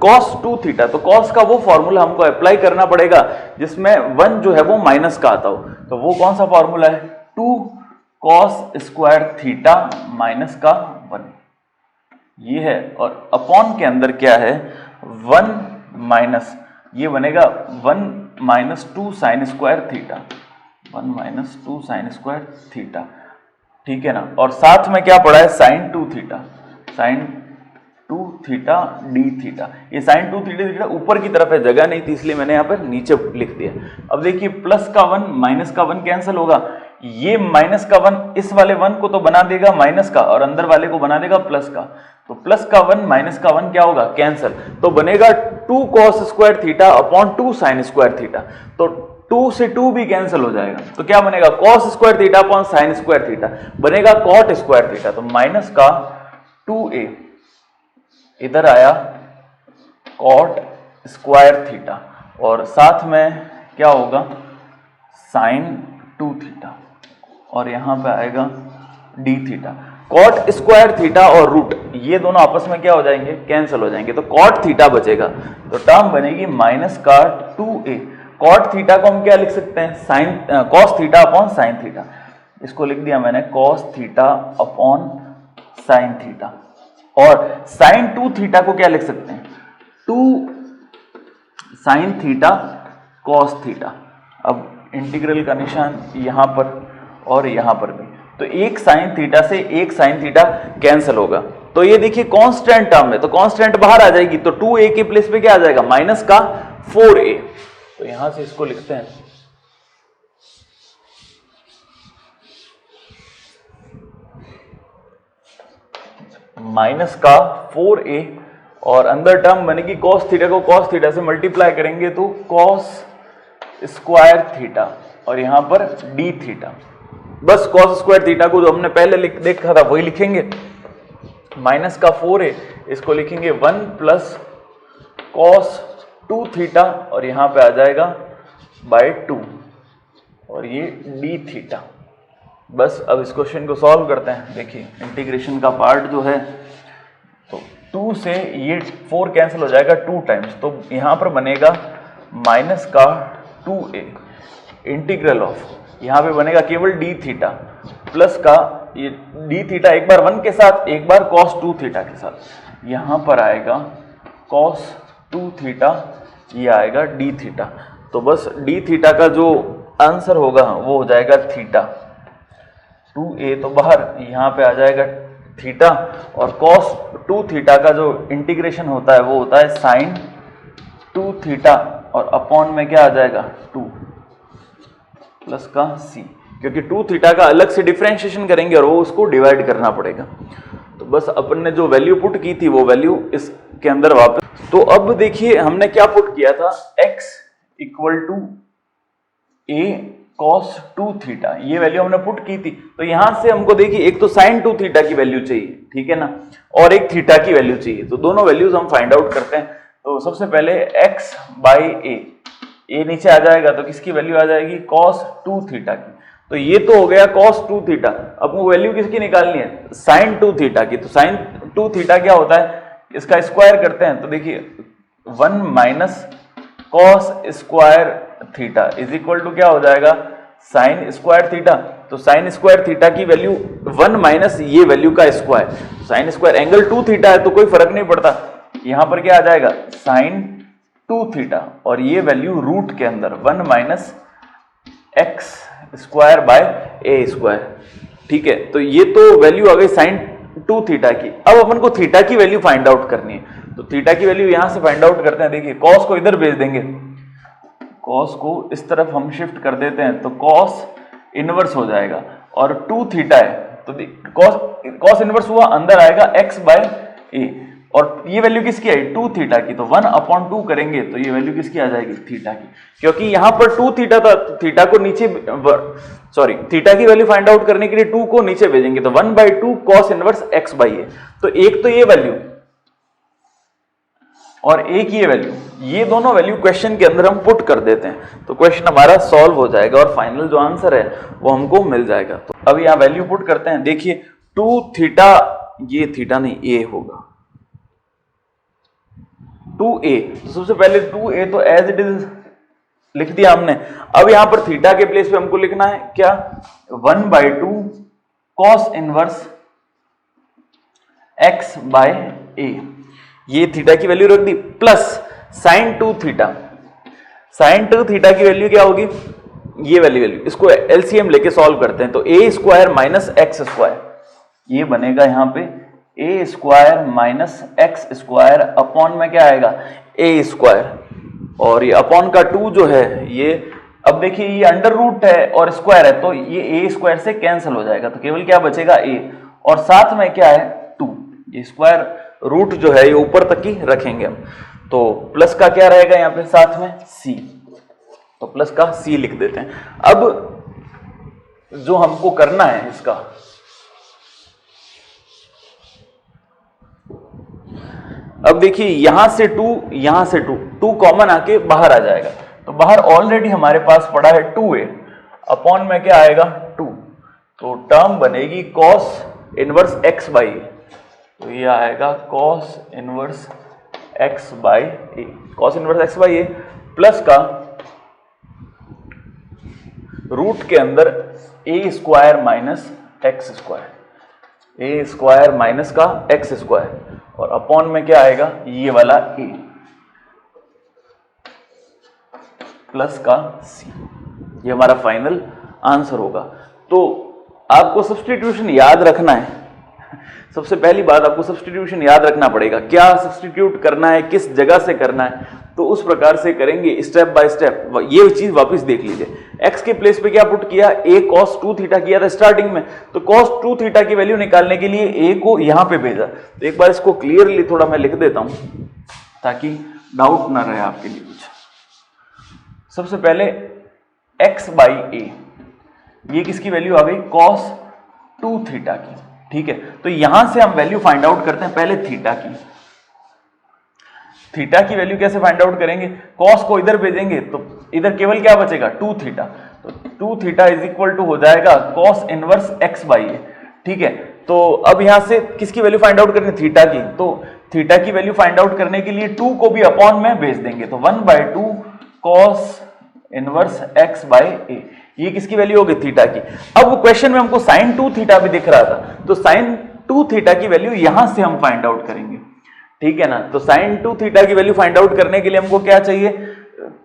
cos 2 थीटा, तो cos का वो फॉर्मूला हमको अप्लाई करना पड़ेगा जिसमें 1 जो है वो माइनस का आता हो, तो वो कौन सा फॉर्मूला है, 2 cos स्क्वायर थीटा माइनस का 1, ये है, और अपॉन के अंदर क्या है 1 माइनस, ये बनेगा 1 minus 2 sine square theta, 1 minus 2 sine square theta, ठीक है ना, और साथ में क्या पड़ा है sine 2 theta, sine 2 theta d theta, ये साइन 2 थीटा ऊपर की तरफ है, जगह नहीं थी इसलिए मैंने यहाँ पर नीचे लिख दिया। अब देखिए प्लस का 1 माइनस का 1 कैंसिल होगा, ये माइनस का 1 इस वाले 1 को तो बना देगा माइनस का, और अंदर वाले को बना देगा प्लस का, तो प्लस का 1 माइनस का 1 क्या होगा कैंसिल, तो बनेगा 2 cos square theta upon 2 sine square theta, तो 2 से 2 भी कैंसिल हो जाएगा, तो क्या बनेगा cos square theta upon sign square theta, बनेगा cot स्क्वायर थीटा, तो माइनस का 2a इधर आया cot स्क्वायर थीटा, और साथ में क्या होगा साइन 2 थीटा, और यहां पे आएगा d theta. cot square theta और रूट ये दोनों आपस में क्या हो जाएंगे कैंसिल हो जाएंगे, तो cot थीटा बचेगा, तो टर्म बनेगी माइनस का 2a। cot थीटा को हम क्या लिख सकते हैं sine cos theta upon sine theta, इसको लिख दिया मैंने cos theta upon sine theta, और साइन 2 थीटा को क्या लिख सकते हैं 2 साइन थीटा cos थीटा। अब इंटीग्रल का निशान यहां पर और यहां पर भी, तो एक साइन थीटा से एक साइन थीटा कैंसिल होगा, तो ये देखिए कांस्टेंट टर्म है, तो कांस्टेंट बाहर आ जाएगी, तो 2a के प्लेस पे क्या आ जाएगा माइनस का 4a, तो यहां से इसको लिखते हैं माइनस का 4a, और अंदर टर्म बनेगी cos थीटा को cos थीटा से मल्टीप्लाई करेंगे तो cos स्क्वायर थीटा, और यहां पर d थीटा, बस cos स्क्वायर थीटा को जो हमने पहले देखा था वही लिखेंगे, माइनस का 4a इसको लिखेंगे 1 प्लस cos 2 थीटा, और यहां पे आ जाएगा बाय 2, और ये d थीटा। बस अब इस क्वेश्चन को सॉल्व करते हैं। देखिए इंटीग्रेशन का पार्ट जो है, तो 2 से ये 4 कैंसिल हो जाएगा 2 टाइम्स, तो यहां पर बनेगा माइनस का 2a इंटीग्रल ऑफ, यहां पे बनेगा केवल d थीटा प्लस का ये d थीटा एक बार 1 के साथ एक बार cos 2 थीटा के साथ, यहां पर आएगा cos 2 थीटा, ये आएगा d थीटा, तो बस d थीटा का जो आंसर होगा वो हो जाएगा थीटा, 2a तो बाहर, यहाँ पे आ जाएगा थीटा, और cos 2 थीटा का जो इंटीग्रेशन होता है वो होता है साइन 2 थीटा, और अपॉन में क्या आ जाएगा 2 प्लस का c, क्योंकि 2 थीटा का अलग से डिफरेंशिएशन करेंगे और वो उसको डिवाइड करना पड़ेगा। तो बस अपन ने जो वैल्यू पुट की थी वो वैल्यू इसके अंदर वापस। तो अब देखिए हमने क्या पुट किया था, x equal to a cos 2 theta, ये वैल्यू हमने पुट की थी। तो यहां से हमको देखिए एक तो sin 2 थीटा की वैल्यू चाहिए, ठीक है ना, और एक थीटा की वैल्यू चाहिए। तो दोनों वैल्यूज हम फाइंड आउट करते हैं। तो सबसे पहले x बाई a नीचे आ जाएगा तो किसकी वैल्यू आ जाएगी, cos 2 थीटा की। तो ये तो हो गया cos 2 थीटा। अब वो वैल्यू किसकी निकालनी है, sin 2 थीटा की। तो sin 2 थीटा क्या होता है, इसका स्क्वायर करते हैं तो देखिए 1 minus cos square theta is equal to क्या हो जाएगा, sin स्क्वायर थीटा। तो sin स्क्वायर थीटा की वैल्यू 1 माइनस ये वैल्यू का square, sin square angle 2 theta है तो कोई फर्क नहीं पड़ता, यहां पर क्या आ जाएगा sin 2 थीटा, और ये वैल्यू रूट के अंदर 1 minus x square by A square, ठीक है। तो ये तो वैल्यू आ गई sin 2 थीटा की। अब अपन को थीटा की वैल्यू फाइंड आउट करनी है। तो थीटा की वैल्यू यहां से फाइंड आउट करते हैं। देखिए cos को इधर भेज देंगे, cos को इस तरफ हम शिफ्ट कर देते हैं तो cos इनवर्स हो जाएगा, और 2 थीटा है तो cos इनवर्स हुआ, अंदर आएगा x बाय ए, और ये वैल्यू किसकी आई, 2 थीटा की। तो 1/2 करेंगे तो ये वैल्यू किसकी आ जाएगी, थीटा की। क्योंकि यहां पर 2 थीटा था, थीटा को नीचे थीटा की वैल्यू फाइंड आउट करने के लिए 2 को नीचे भेजेंगे तो 1/2 cos inverse x by a. तो एक तो ये वैल्यू और एक ये वैल्यू, ये दोनों वैल्यू क्वेश्चन के अंदर हम पुट कर देते हैं तो क्वेश्चन हमारा सॉल्व हो जाएगा और फाइनल जो आंसर है वो हमको मिल जाएगा। तो अब यहां वैल्यू पुट करते हैं। देखिए 2 थीटा, ये थीटा नहीं a होगा, 2a। तो सबसे पहले 2a तो एज इट इज लिख दिया हमने। अब यहां पर थीटा के प्लेस पे हमको लिखना है क्या, 1/2 cos inverse x by a, ये थीटा की वैल्यू रख दी, plus sin 2 theta. sin 2 theta की वैल्यू क्या होगी, ये वैल्यू इसको एलसीएम लेके सॉल्व करते हैं तो a square minus x square, ये बनेगा यहां पे a square minus x square upon में क्या आएगा, a स्क्वायर, और ये अपॉन का 2 जो है ये, अब देखिए ये अंडर रूट है और स्क्वायर है तो ये a स्क्वायर से कैंसिल हो जाएगा तो केवल क्या बचेगा a, और साथ में क्या है 2, ये स्क्वायर रूट जो है ये ऊपर तक ही रखेंगे हम। तो प्लस का क्या रहेगा यहाँ पे साथ में c, तो प्लस का c लिख देते हैं। अब जो हमको करना है इसका, अब देखिए यहां से 2 यहां से 2 कॉमन आके बाहर आ जाएगा तो बाहर ऑलरेडी हमारे पास पड़ा है 2a, अपॉन में क्या आएगा 2, तो टर्म बनेगी cos inverse x by a, तो ये आएगा cos inverse x by A, cos inverse x by A, plus का रूट के अंदर a square minus x square, a square minus का एक्स स्क्वायर, और अपॉन में क्या आएगा ये वाला a प्लस का c, ये हमारा फाइनल आंसर होगा। तो आपको सब्स्टिट्यूशन याद रखना है। सबसे पहली बात आपको सब्स्टिट्यूशन याद रखना पड़ेगा, क्या सब्स्टिट्यूट करना है, किस जगह से करना है, तो उस प्रकार से करेंगे स्टेप बाय स्टेप। ये चीज वापस देख लीजिए, x के प्लेस पे क्या पुट किया, a cos 2 थीटा किया था स्टार्टिंग में, तो cos 2 थीटा की वैल्यू निकालने के लिए a को यहां पे भेजा। तो एक बार इसको क्लियरली थोड़ा मैं लिख देता हूं ताकि डाउट ना रहे आपके लिए कुछ। सबसे पहले x बाई a, ये किसकी वैल्यू आ गई, cos 2 थीटा की, ठीक है। तो यहां से हम वैल्यू फाइंड आउट करते हैं पहले थीटा की। थीटा की वैल्यू कैसे फाइंड आउट करेंगे, cos को इधर भेजेंगे तो इधर केवल क्या बचेगा 2 थीटा, तो 2 थीटा इज इक्वल टू हो जाएगा cos इनवर्स x बाई ए, ठीक है। तो अब यहां से किसकी वैल्यू फाइंड आउट करनी, थीटा की, तो थीटा की वैल्यू फाइंड आउट करने के लिए 2 को भी अपॉन में भेज देंगे तो 1/2 cos इनवर्स x बाई ए, ये किसकी वैल्यू होगी, थीटा की। अब क्वेश्चन में हमको sin 2 थीटा भी दिख रहा था तो sin 2 थीटा की वैल्यू यहां से हम फाइंड आउट करेंगे, ठीक है ना। तो sin 2 थीटा की वैल्यू फाइंड आउट करने के लिए हमको क्या चाहिए,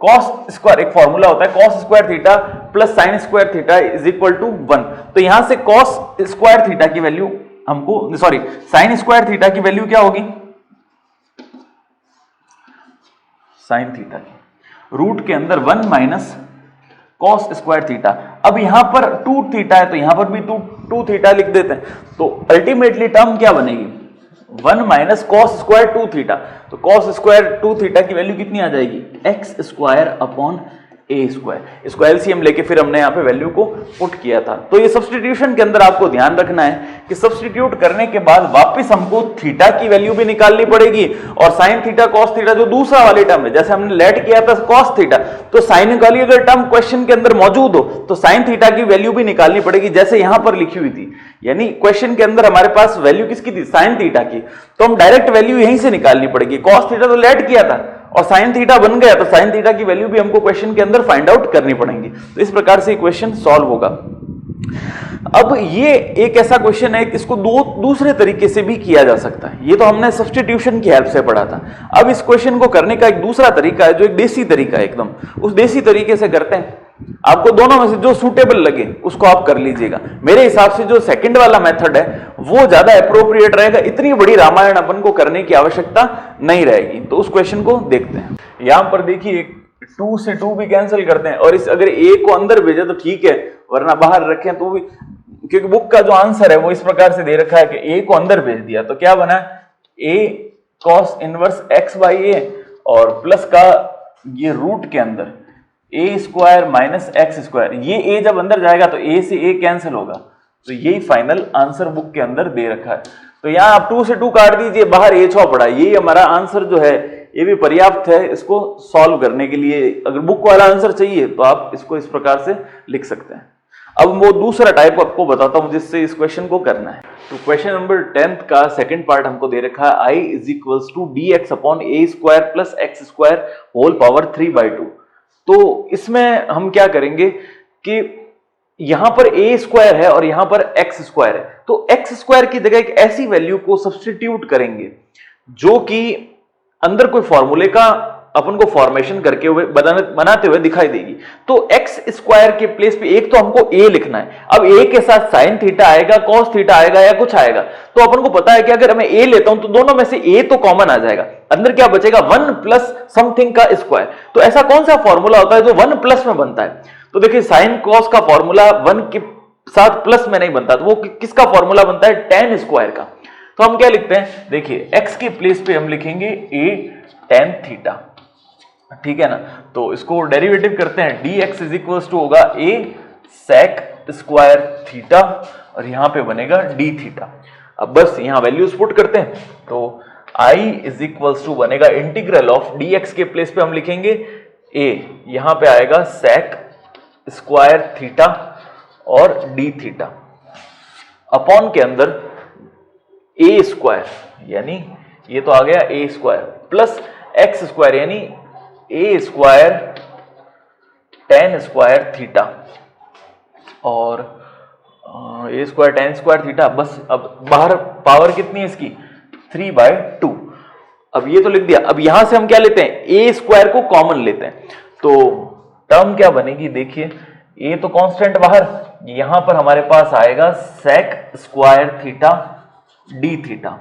cos स्क्वायर, एक फॉर्मूला होता है cos square theta plus sin square theta is equal to 1। तो यहां से cos स्क्वायर थीटा की वैल्यू हमको, सॉरी sin स्क्वायर थीटा की वैल्यू क्या होगी, sin थीटा की रूट के अंदर 1 माइनस कॉस स्क्वायर थीटा। अब यहां पर 2 थीटा है तो यहां पर भी 2 थीटा लिख देते हैं। तो अल्टीमेटली टर्म क्या बनेगी, 1 माइनस कॉस स्क्वायर 2 थीटा। तो कॉस स्क्वायर 2 थीटा की वैल्यू कितनी आ जाएगी, x square upon a square. इसको एलसीएम लेके फिर हमने यहाँ पे वैल्यू को पुट किया था। तो ये सब्स्टिट्यूशन के अंदर आपको ध्यान रखना है कि सब्स्टिट्यूट करने के बाद वापस हमको थीटा की वैल्यू भी निकालनी पड़ेगी और साइन थीटा कॉस थीटा जो दूसरा वाले टर्म है, जैसे हमने लेट किया था कॉस थीटा, तो साइन वाली अगर टर्म क्वेश्चन के अंदर मौजूद हो तो साइन थीटा की वैल्यू भी निकालनी पड़ेगी, जैसे यहां पर लिखी हुई थी। यानी क्वेश्चन के अंदर हमारे पास वैल्यू किसकी थी, साइन थीटा की, तो हम डायरेक्ट वैल्यू यहीं से निकालनी पड़ेगी। कॉस थीटा तो लेट किया था और साइन थीटा बन गया, तो साइन थीटा की वैल्यू भी हमको क्वेश्चन के अंदर फाइंड आउट करनी पड़ेगी। तो इस प्रकार से क्वेश्चन सॉल्व होगा। अब ये एक ऐसा क्वेश्चन है कि इसको दूसरे तरीके से भी किया जा सकता है। ये तो हमने सब्स्टिट्यूशन की हेल्प से पढ़ा था। अब इस क्वेश्चन को करने का एक दूसरा तरीका है जो एक देसी तरीका है एकदम, उस देसी तरीके से करते हैं। आपको दोनों में से जो सूटेबल लगे उसको आप कर लीजिएगा। मेरे हिसाब से जो सेकंड वाला मेथड है वो ज्यादा अप्रोप्रिएट रहेगा, इतनी बड़ी रामायण अपन को करने की आवश्यकता नहीं रहेगी। तो उस क्वेश्चन को देखते हैं। यहां पर देखिए 2 से 2 भी कैंसिल करते हैं और इस अगर a को अंदर भेजे तो ठीक है, वरना बाहर रखें तो भी, क्योंकि बुक का जो आंसर है वो इस प्रकार से दे रखा है कि a को अंदर भेज दिया तो क्या बना, a cos inverse x by a और प्लस का ये रूट के अंदर a square minus x square. ये a जब अंदर जाएगा तो a से a कैंसिल होगा, तो यही फाइनल आंसर बुक के अंदर दे रखा है। तो यहाँ आप 2 से 2 काट दीजिए, बाहर a छो पड़ा, यही हमारा आंसर जो है ये भी पर्याप्त है इसको सॉल्व करने के लिए। अगर बुक वाला आंसर चाहिए तो आप इसको इस प्रकार से लिख सकते हैं। अब वो दूसरा टाइप आपको बताता हूं जिससे इस क्वेश्चन को करना है। तो क्वेश्चन नंबर 10 का सेकंड पार्ट हमको दे रखा है, i is equals to d x upon a square plus x square whole power 3/2। तो इसमें हम क्या करेंगे कि यहां पर ए स्क्वायर है और यहां पर एक्स स्क्वायर है, तो एक्स स्क्वायर की जगह एक ऐसी वैल्यू को सब्स्टिट्यूट करेंगे जो कि अंदर कोई फॉर्मूले का अपन को फॉर्मेशन करके हुए बनाते हुए दिखाई देगी। तो एक्स स्क्वायर के प्लेस पे एक तो हमको a लिखना है। अब a के साथ साइन थीटा आएगा, कॉस थीटा आएगा या कुछ आएगा, तो अपन को पता है कि अगर मैं a लेता हूं तो दोनों में से a तो कॉमन आ जाएगा, अंदर क्या बचेगा 1 प्लस समथिंग का स्क्वायर। तो ऐसा कौन सा फॉर्मूला होता है जो 1 प्लस में बनता है, तो देखिए साइन कॉस का फॉर्मूला 1 के साथ प्लस में नहीं बनता, तो वो किसका फॉर्मूला बनता है, tan स्क्वायर का। तो हम क्या लिखते हैं, देखिए x के प्लेस पे हम लिखेंगे a tan थीटा, ठीक है ना। तो इसको डेरिवेटिव करते हैं, dx इज इक्वल्स टू होगा a sec स्क्वायर थीटा और यहां पे बनेगा d थीटा। अब बस यहां वैल्यूज पुट करते हैं, तो i इज इक्वल्स टू बनेगा इंटीग्रल ऑफ dx के प्लेस पे हम लिखेंगे a, यहां पे आएगा sec स्क्वायर थीटा और d थीटा अपॉन के अंदर a स्क्वायर, यानी ये तो आ गया a square plus x square यानी a square tan square theta और a square tan square theta. बस अब बाहर पावर कितनी है इसकी, 3/2। अब ये तो लिख दिया। अब यहां से हम क्या लेते हैं, a स्क्वायर को कॉमन लेते हैं, तो टर्म क्या बनेगी, देखिए a तो कांस्टेंट बाहर, यहां पर हमारे पास आएगा sec square theta d theta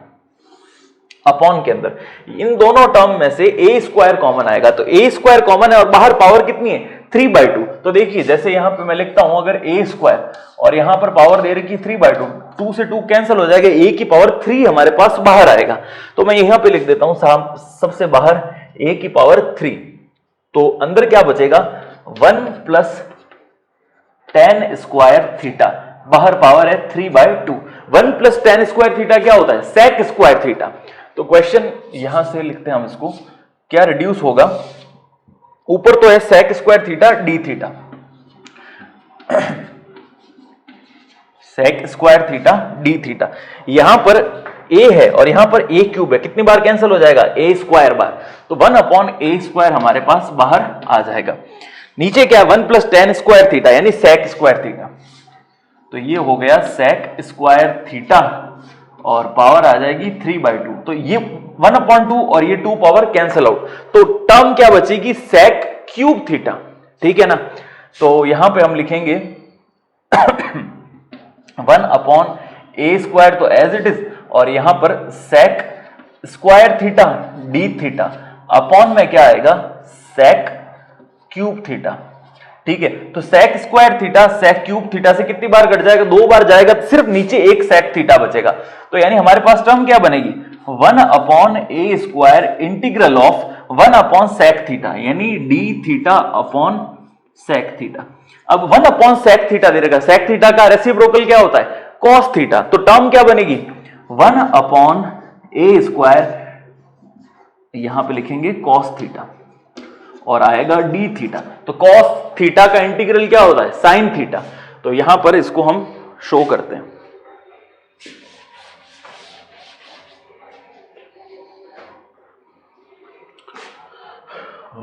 upon के अंदर इन दोनों टर्म में से a स्क्वायर कॉमन आएगा, तो a स्क्वायर कॉमन है और बाहर पावर कितनी है 3/2। तो देखिए जैसे यहां पे मैं लिखता हूं, अगर a स्क्वायर और यहां पर पावर दे रखी 3/2, 2 से 2 कैंसिल हो जाएगा, a की पावर 3 हमारे पास बाहर आएगा। तो मैं यहां पे लिख देता हूं सबसे बाहर a की पावर 3, तो अंदर क्या बचेगा 1 प्लस tan स्क्वायर थीटा, बाहर पावर है 3/2। 1 प्लस tan स्क्वायर थीटा क्या होता है, sec स्क्वायर थीटा। तो क्वेश्चन यहां से लिखते हैं हम इसको, क्या रिड्यूस होगा, ऊपर तो है sec square theta d theta, sec square theta d theta, यहां पर a है और यहां पर a क्यूब है, कितनी बार कैंसिल हो जाएगा, a स्क्वायर बार, तो 1 अपॉन a स्क्वायर हमारे पास बाहर आ जाएगा। नीचे क्या है 1 प्लस tan स्क्वायर थीटा यानी sec स्क्वायर थीटा, तो ये हो गया sec स्क्वायर थीटा और पावर आ जाएगी 3/2। तो ये 1/2 और ये 2 पावर कैंसिल आउट, तो टर्म क्या बचेगी sec क्यूब थीटा, ठीक है ना। तो यहां पे हम लिखेंगे 1 अपॉन a स्क्वायर तो एज इट इज, और यहां पर sec square theta d theta upon में क्या आएगा sec क्यूब थीटा, ठीक है, तो sec square theta sec cube theta से कितनी बार कट जाएगा, 2 बार जाएगा, सिर्फ नीचे एक sec थीटा बचेगा। तो यानी हमारे पास टर्म क्या बनेगी, 1 upon a square integral of 1 upon sec theta, यानी d theta upon sec theta. अब 1 अपॉन sec थीटा दे रखा, sec थीटा का रेसिप्रोकल क्या होता है, cos थीटा। तो टर्म क्या बनेगी, 1 अपॉन ए स्क्वायर, यहां पे लिखेंगे cos थीटा और आएगा डी थीटा। तो cos थीटा का इंटीग्रल क्या होता है, sin थीटा। तो यहां पर इसको हम शो करते हैं,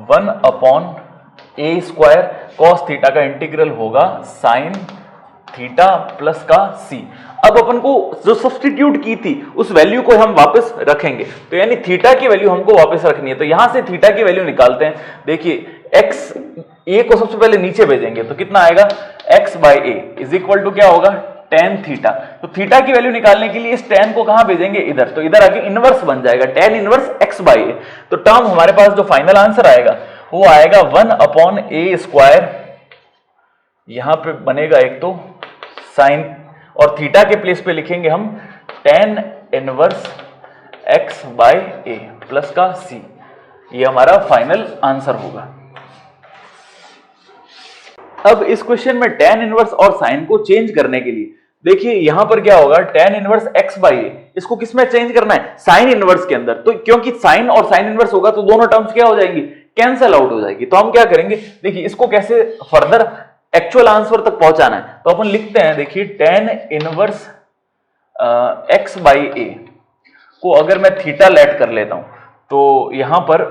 one upon a square cos theta का इंटीग्रल होगा sin थीटा प्लस का c। अब अपन को जो सब्स्टिट्यूट की थी उस वैल्यू को हम वापस रखेंगे, तो यानी थीटा की वैल्यू हमको वापस रखनी है। तो यहां से थीटा की वैल्यू निकालते हैं। देखिए x a को सबसे पहले नीचे भेजेंगे तो कितना आएगा, x by a is equal to क्या होगा, tan थीटा। तो थीटा की वैल्यू निकालने के लिए इस tan को कहां भेजेंगे, इधर। तो इधर आके इनवर्स बन जाएगा, tan inverse x by a. तो टर्म हमारे पास जो फाइनल आंसर आएगा वो आएगा 1 अपॉन ए स्क्वायर, यहां पे बनेगा एक तो साइन, और थीटा के प्लेस पे लिखेंगे हम tan inverse x by A plus का c। ये हमारा फाइनल आंसर होगा। अब इस क्वेश्चन में tan इनवर्स और साइन को चेंज करने के लिए देखिए यहां पर क्या होगा, tan इनवर्स x बाई ए, इसको किस में चेंज करना है, साइन इनवर्स के अंदर। तो क्योंकि साइन और साइन इनवर्स होगा तो दोनों टर्म्स क्या हो जाएंगी, कैंसल आउट हो जाएगी। तो हम क्या करेंगे, देखिए इसको कैसे फर्दर एक्चुअल आंसर तक पहुंचाना है। तो अपन लिखते हैं, देखिए tan इनवर्स x बाई ए को अगर मैं थीटा लेट कर लेता हूं तो यहां पर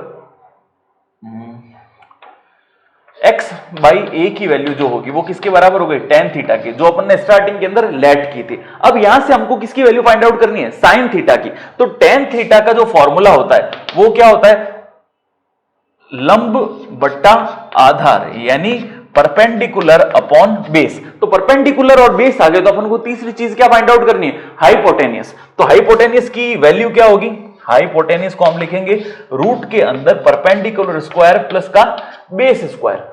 x बाई ए की वैल्यू जो होगी वो किसके बराबर हो गई, tan थीटा की, जो अपन ने स्टार्टिंग के अंदर लेट की थी। अब यहां से हमको किसकी वैल्यू फाइंड आउट करनी है, sin थीटा की। तो tan थीटा का जो फॉर्मूला होता है वो क्या होता है, लंब बट्टा आधार, यानी परपेंडिकुलर अपॉन बेस। तो परपेंडिकुलर और बेस आ गए तो अपन को तीसरी चीज क्या फाइंड आउट करनी है, हाइपोटेनियस। तो हाइपोटेनियस की वैल्यू क्या होगी, हाइपोटेनियस को हम लिखेंगे रूट के अंदर परपेंडिकुलर स्क्वायर प्लस का बेस स्क्वायर।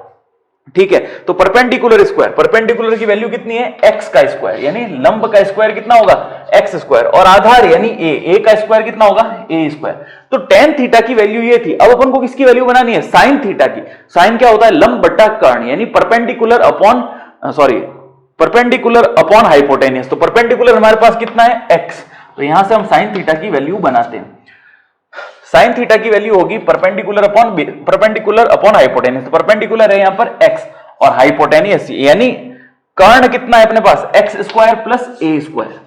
ठीक है, तो परपेंडिकुलर स्क्वायर, परपेंडिकुलर की वैल्यू कितनी है, x का स्क्वायर, यानी लंब का स्क्वायर कितना होगा, x स्क्वायर, और आधार यानी a का स्क्वायर कितना होगा, a स्क्वायर। तो tan थीटा की वैल्यू ये थी। अब अपन को किसकी वैल्यू बनानी है, sin थीटा की। sin क्या होता है, लंब बट्टा कर्ण, यानी perpendicular upon perpendicular upon hypotenuse. तो परपेंडिकुलर हमारे पास कितना है, x। तो यहां से हम sin थीटा की वैल्यू बनाते हैं। साइन थीटा की वैल्यू होगी परपेंडिकुलर अपॉन हाइपोटेनियस। तो परपेंडिकुलर है यहां पर x और हाइपोटेनियस यानी कर्ण कितना है अपने पास, x square plus a square,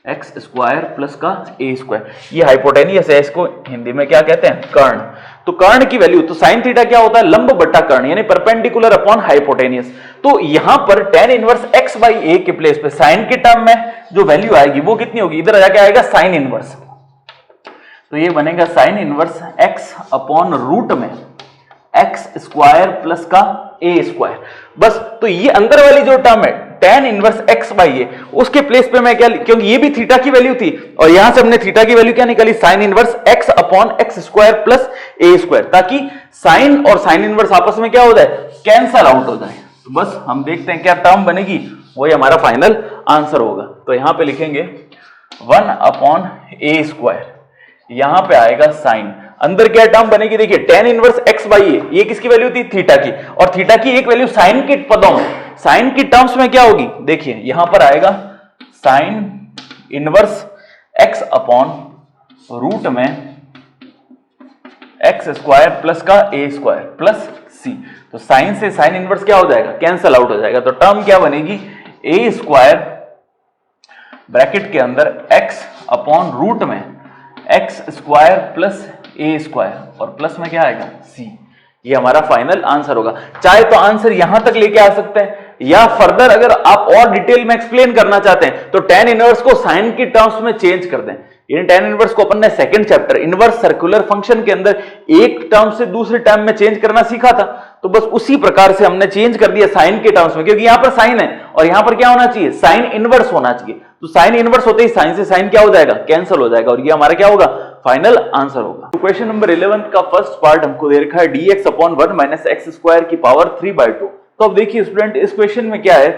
x square plus का a स्क्वायर। ये हाइपोटेनियस है, इसको हिंदी में क्या कहते हैं, कर्ण। तो कर्ण की वैल्यू, तो साइन थीटा क्या होता है, लंब बट्टा कर्ण, यानी परपेंडिकुलर अपॉन हाइपोटेनियस। तो यहां पर tan इनवर्स x बाई ए के प्लेस पे साइन के टर्म में जो वैल्यू आएगी वो कितनी होगी, इधर जाके आएगा साइन इनवर्स। तो ये बनेगा sine inverse x upon root में x स्क्वायर प्लस का a स्क्वायर। बस, तो ये अंदर वाली जो टर्म है tan inverse x by a, उसके प्लेस पे मैं क्या, क्योंकि ये भी थीटा की वैल्यू थी और यहां से हमने थीटा की वैल्यू क्या निकाली, sign inverse x upon x square plus a square, ताकि साइन और साइन इनवर्स आपस में क्या हो जाए, कैंसल आउट हो जाए। तो बस हम देखते हैं क्या टर्म बनेगी, वही हमारा फाइनल आंसर होगा। तो यहां पे लिखेंगे 1 अपॉन a स्क्वायर, यहां पे आएगा साइन, अंदर क्या टर्म बनेगी, देखिए tan इनवर्स x बाई ए, ये किसकी वैल्यू थी, थीटा की, और थीटा की एक वैल्यू साइन के पदों में, साइन की टर्म्स में क्या होगी, देखिए यहां पर आएगा sine inverse x upon root में x स्क्वायर प्लस का a स्क्वायर प्लस c। तो साइन से साइन इनवर्स क्या हो जाएगा, कैंसल आउट हो जाएगा। तो टर्म क्या बनेगी, a स्क्वायर ब्रैकेट के अंदर x अपॉन रूट में x square plus a square और प्लस में क्या आएगा, c। ये हमारा फाइनल आंसर होगा। चाहे तो आंसर यहां तक लेके आ सकते हैं, या फर्दर अगर आप और डिटेल में एक्सप्लेन करना चाहते हैं तो tan इनवर्स को साइन की टर्म्स में चेंज कर दें। यानी tan इनवर्स को अपन ने second chapter inverse circular function के अंदर एक टर्म से दूसरे टर्म में चेंज करना सीखा था, तो बस उसी प्रकार से हमने चेंज कर दिया साइन के टर्म्स में, क्योंकि यहां पर साइन है और यहां पर क्या होना चाहिए, साइन इनवर्स होना चाहिए। तो साइन इनवर्स होते ही साइन से साइन क्या हो जाएगा, कैंसिल हो जाएगा, और ये हमारा क्या होगा, फाइनल आंसर होगा। तो क्वेश्चन नंबर 11 का फर्स्ट पार्ट हमको दे रखा है dx upon 1 minus x square की पावर 3/2। तो तो अब देखिए स्टूडेंट, इस क्वेश्चन में क्या है,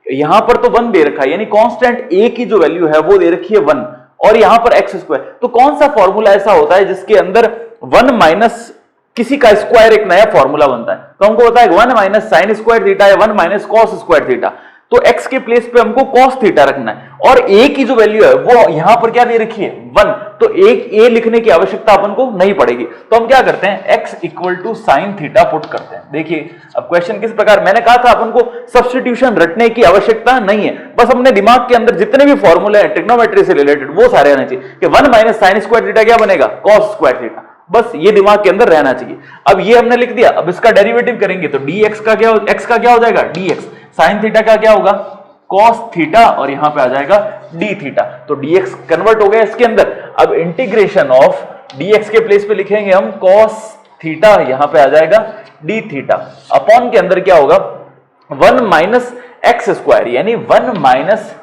यहां पर तो 1 दे रखा है, यानी कांस्टेंट a की जो वैल्यू है वो दे रखी है 1, और यहां पर एक्स स्क्वायर। तो कौन सा फॉर्मूला ऐसा होता है जिसके अंदर 1 माइनस किसी का स्क्वायर एक नया फॉर्मूला बनता है? तो हमको पता है 1 माइनस साइन स्क्वायर थीटा या 1 माइनस कॉस स्क्वायर थीटा। तो x के प्लेस पे हमको cos थीटा रखना है, और a की जो वैल्यू है वो यहां पर क्या दे रखी है 1, तो एक a लिखने की आवश्यकता अपन को नहीं पड़ेगी। तो हम क्या करते हैं, x equal to sine theta put करते हैं। देखिए अब क्वेश्चन किस प्रकार, मैंने कहा था अपन को सब्स्टिट्यूशन रटने की आवश्यकता नहीं है, बस अपने दिमाग के अंदर जितने भी फॉर्मूले हैं ट्रिग्नोमेट्री से रिलेटेड वो सारे आने चाहिए कि 1 माइनस साइन स्क्वायर थीटा क्या बनेगा, कॉस स्क्वायर थीटा, बस ये दिमाग के अंदर रहना चाहिए। अब ये हमने लिख दिया, अब इसका डेरिवेटिव करेंगे तो dx का क्या, x का क्या हो जाएगा dx, साइन थीटा का क्या होगा cos थीटा, और यहां पे आ जाएगा d थीटा, तो dx कन्वर्ट हो गया इसके अंदर। अब इंटीग्रेशन ऑफ dx के प्लेस पे लिखेंगे हम cos थीटा, यहां पे आ जाएगा d थीटा, अपॉन के अंदर क्या होगा 1 माइनस एक्स स्क्वायर, यानी 1 minus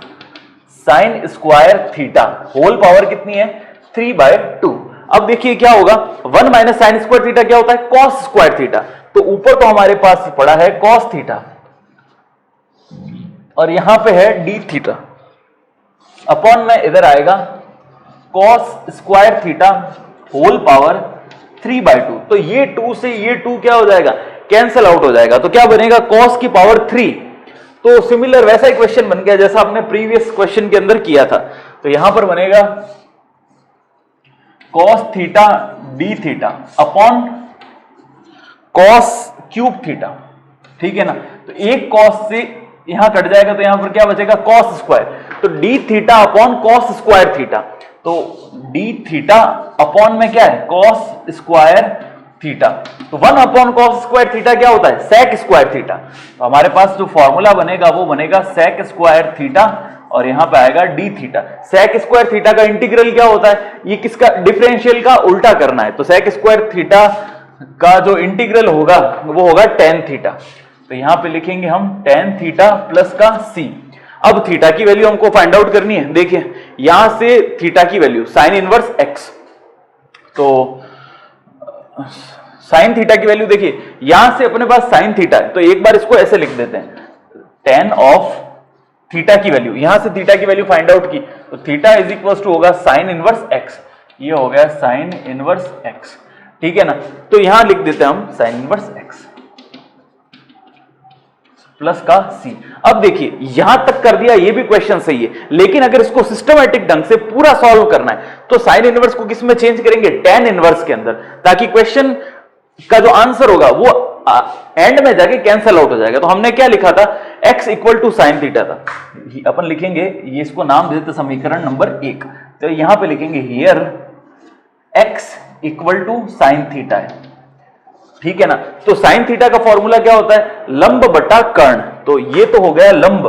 sine square theta, whole power कितनी है 3/2। अब देखिए क्या होगा, 1 माइनस साइन स्क्वायर थीटा क्या होता है cos स्क्वायर थीटा, तो ऊपर तो हमारे पास पड़ा है cos थीटा और यहां पे है d थीटा, अपॉन में इधर आएगा cos square theta whole power 3/2। तो ये 2 से ये 2 क्या हो जाएगा, कैंसिल आउट हो जाएगा, तो क्या बनेगा cos की पावर 3। तो सिमिलर वैसा ही क्वेश्चन बन गया जैसा आपने प्रीवियस क्वेश्चन के अंदर किया था। तो यहां पर बनेगा cos theta d theta upon cos cube theta, ठीक है ना। तो एक cos से यहां कट जाएगा तो यहां पर क्या बचेगा cos स्क्वायर, तो d theta upon cos square theta, तो d थीटा अपॉन में क्या है cos स्क्वायर थीटा, तो 1 अपॉन cos स्क्वायर थीटा क्या होता है sec स्क्वायर थीटा। तो हमारे पास जो फॉर्मूला बनेगा वो बनेगा sec स्क्वायर थीटा, और यहां पे आएगा d theta. sec square theta का इंटीग्रल क्या होता है, ये किसका, डिफरेंशियल का उल्टा करना है, तो sec स्क्वायर थीटा का जो इंटीग्रल होगा वो होगा tan थीटा। तो यहां पे लिखेंगे हम tan थीटा प्लस का c। अब थीटा की वैल्यू हमको फाइंड आउट करनी है। देखिए यहां से थीटा की वैल्यू साइन इनवर्स x, तो साइन थीटा की वैल्यू देखिए यहां से अपने पास साइन थीटा है, तो एक बार इसको ऐसे लिख देते हैं, tan ऑफ थीटा की वैल्यू, यहां से थीटा की वैल्यू फाइंड आउट की, तो थीटा इज इक्वल टू होगा साइन इनवर्स x, ये हो गया साइन इनवर्स x, ठीक है ना। तो यहां लिख देते हैं हम साइन इनवर्स x प्लस का c। अब देखिए यहां तक कर दिया, ये भी क्वेश्चन सही है, लेकिन अगर इसको सिस्टमैटिक ढंग से पूरा सॉल्व करना है तो साइन इनवर्स को किस में चेंज करेंगे, tan इनवर्स के अंदर, ताकि क्वेश्चन का जो आंसर होगा वो एंड में जाके कैंसिल आउट हो जाएगा। तो हमने क्या लिखा था, x equal to sine theta था, अपन लिखेंगे ये, इसको नाम देते समीकरण नंबर 1। तो यहां पे लिखेंगे here x equal to sine theta है, ठीक है ना। तो साइन थीटा का फॉर्मूला क्या होता है, लंब बटा कर्ण, तो ये तो हो गया लंब,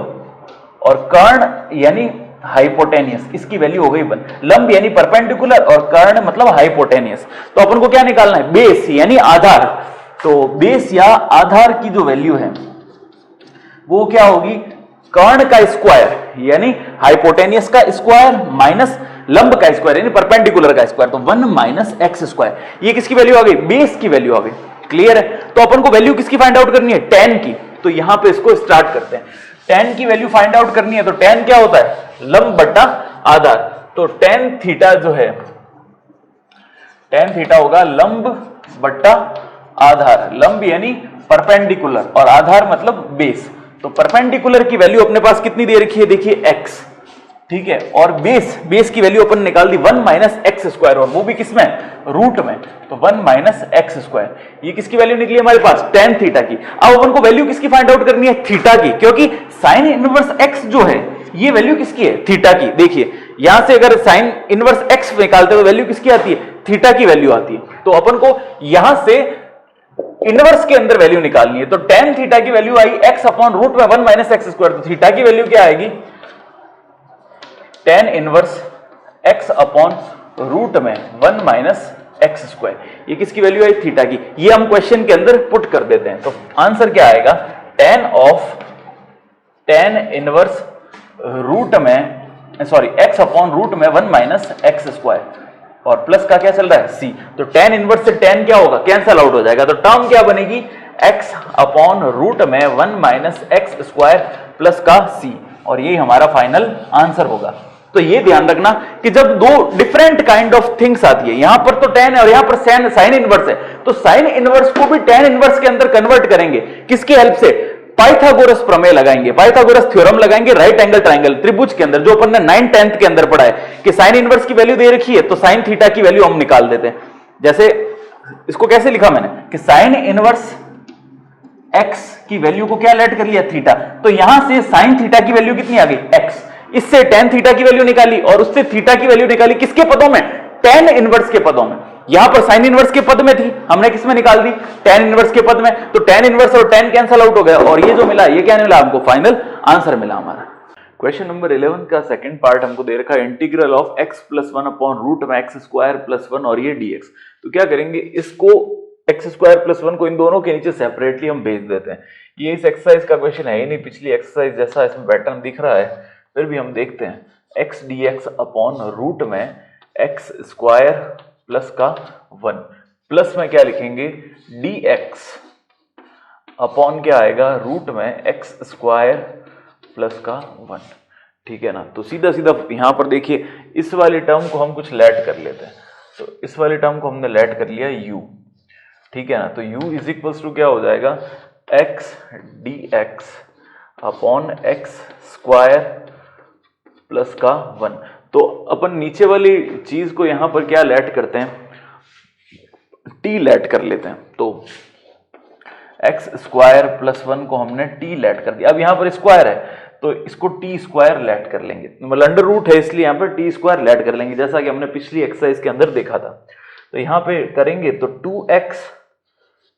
और कर्ण यानी हाइपोटेनियस, इसकी वैल्यू हो गई 1। लंब यानी परपेंडिकुलर और कर्ण मतलब हाइपोटेनियस। तो अपन को क्या निकालना है, बेस यानी आधार। तो बेस या आधार की जो वैल्यू है वो क्या होगी, कर्ण का स्क्वायर यानी हाइपोटेनियस का स्क्वायर माइनस लंब का स्क्वायर यानी परपेंडिकुलर का स्क्वायर, तो 1 माइनस एक्स स्क्वायर। ये किसकी वैल्यू आ गई, बेस की वैल्यू आ गई। क्लियर है। तो अपन को वैल्यू किसकी फाइंड आउट करनी है, tan की। तो यहां पे इसको स्टार्ट करते हैं, tan की वैल्यू फाइंड आउट करनी है। तो tan क्या होता है, लंब बटा आधार। तो tan थीटा जो है, tan थीटा होगा लंब बटा आधार, लंब यानी परपेंडिकुलर और आधार मतलब बेस। तो परपेंडिकुलर की वैल्यू अपने पास कितनी दे रखी है, देखिए x, ठीक है, और बेस की वैल्यू अपन निकाल दी 1 माइनस एक्स स्क्वायर, और वो भी किसमें, रूट में। तो 1 माइनस एक्स स्क्वायर, ये किसकी वैल्यू निकली हमारे पास, tan थीटा की। अब अपन को वैल्यू किसकी फाइंड आउट करनी है, थीटा की, क्योंकि साइन इनवर्स x जो है ये वैल्यू किसकी है, थीटा की। देखिए यहां से अगर साइन इनवर्स x निकालते हो वैल्यू किसकी आती है, थीटा की वैल्यू आती है। तो अपन को यहां से इनवर्स के अंदर वैल्यू निकालनी है। तो tan थीटा की वैल्यू आई x अपॉन रूट में 1 माइनस एक्स स्क्वायर। तो थीटा की वैल्यू क्या आएगी, tan inverse x upon root में 1 माइनस एक्स स्क्वायर। ये किसकी वैल्यू आई, थीटा की। ये हम क्वेश्चन के अंदर पुट कर देते हैं। तो आंसर क्या आएगा, tan इनवर्स रूट में x अपॉन रूट में 1 माइनस एक्स स्क्वायर, और प्लस का क्या चल रहा है, c। तो tan इनवर्स से tan क्या होगा, कैंसल आउट हो जाएगा। तो टर्म क्या बनेगी, x अपॉन रूट में 1 माइनस एक्स स्क्वायर प्लस का c, और ये हमारा फाइनल आंसर होगा। तो ये ध्यान रखना कि जब दो डिफरेंट काइंड ऑफ थिंग्स आती है, यहां पर तो tan है और यहां पर साइन इनवर्स है, तो साइन इनवर्स को भी tan इनवर्स के अंदर कन्वर्ट करेंगे किसकी हेल्प से? पाइथागोरस प्रमेय लगाएंगे, पाइथागोरस थ्योरम लगाएंगे राइट एंगल ट्राइंगल त्रिभुज के अंदर, जो अपन ने 9th 10th के अंदर पढ़ा है कि साइन इनवर्स की वैल्यू दे रखी है तो साइन थीटा की वैल्यू हम निकाल देते हैं। जैसे इसको कैसे लिखा मैंने कि साइन इनवर्स x की वैल्यू को क्या लेट कर लिया? थीटा। तो यहां से साइन थीटा की वैल्यू कितनी आ गई? x। इससे tan थीटा की वैल्यू निकाली और उससे थीटा की वैल्यू निकाली किसके पदों में? tan इनवर्स के पदों में। यहां पर साइन इनवर्स के पद में थी, हमने किस में निकाल दी? tan इनवर्स के पद में। तो tan इनवर्स और tan कैंसिल आउट हो गया और ये जो मिला ये क्या मिला हमको? फाइनल आंसर मिला हमारा। क्वेश्चन नंबर 11 का सेकंड पार्ट हमको दे रखा है integral of x plus 1 upon root में एक्स स्क्वायर प्लस 1 और ये dx। तो क्या करेंगे, इसको एक्स स्क्वायर प्लस 1 को इन दोनों के नीचे सेपरेटली हम भेज देते हैं। ये इस एक्सरसाइज का क्वेश्चन है ही नहीं, पिछली एक्सरसाइज जैसा इसमें पैटर्न दिख रहा है, फिर भी हम देखते हैं। x dx अपॉन रूट में एक्स स्क्वायर प्लस का 1 प्लस में क्या लिखेंगे? dx अपॉन क्या आएगा? रूट में एक्स स्क्वायर प्लस का 1। ठीक है ना। तो सीधा सीधा यहां पर देखिए इस वाली टर्म को हम कुछ लेट कर लेते हैं। तो इस वाली टर्म को हमने लेट कर लिया u। ठीक है ना। तो u इज इक्वल्स टू क्या हो जाएगा? x dx upon x square plus का 1। तो अपन नीचे वाली चीज को यहां पर क्या लेट करते हैं? t लेट कर लेते हैं। तो एक्स स्क्वायर प्लस 1 को हमने t लेट कर दिया। अब यहां पर स्क्वायर है तो इसको टी स्क्वायर लेट कर लेंगे, मतलब अंडर रूट है इसलिए यहां पर टी स्क्वायर लेट कर लेंगे, जैसा कि हमने पिछली एक्सरसाइज के अंदर देखा था। तो यहां पे करेंगे तो 2x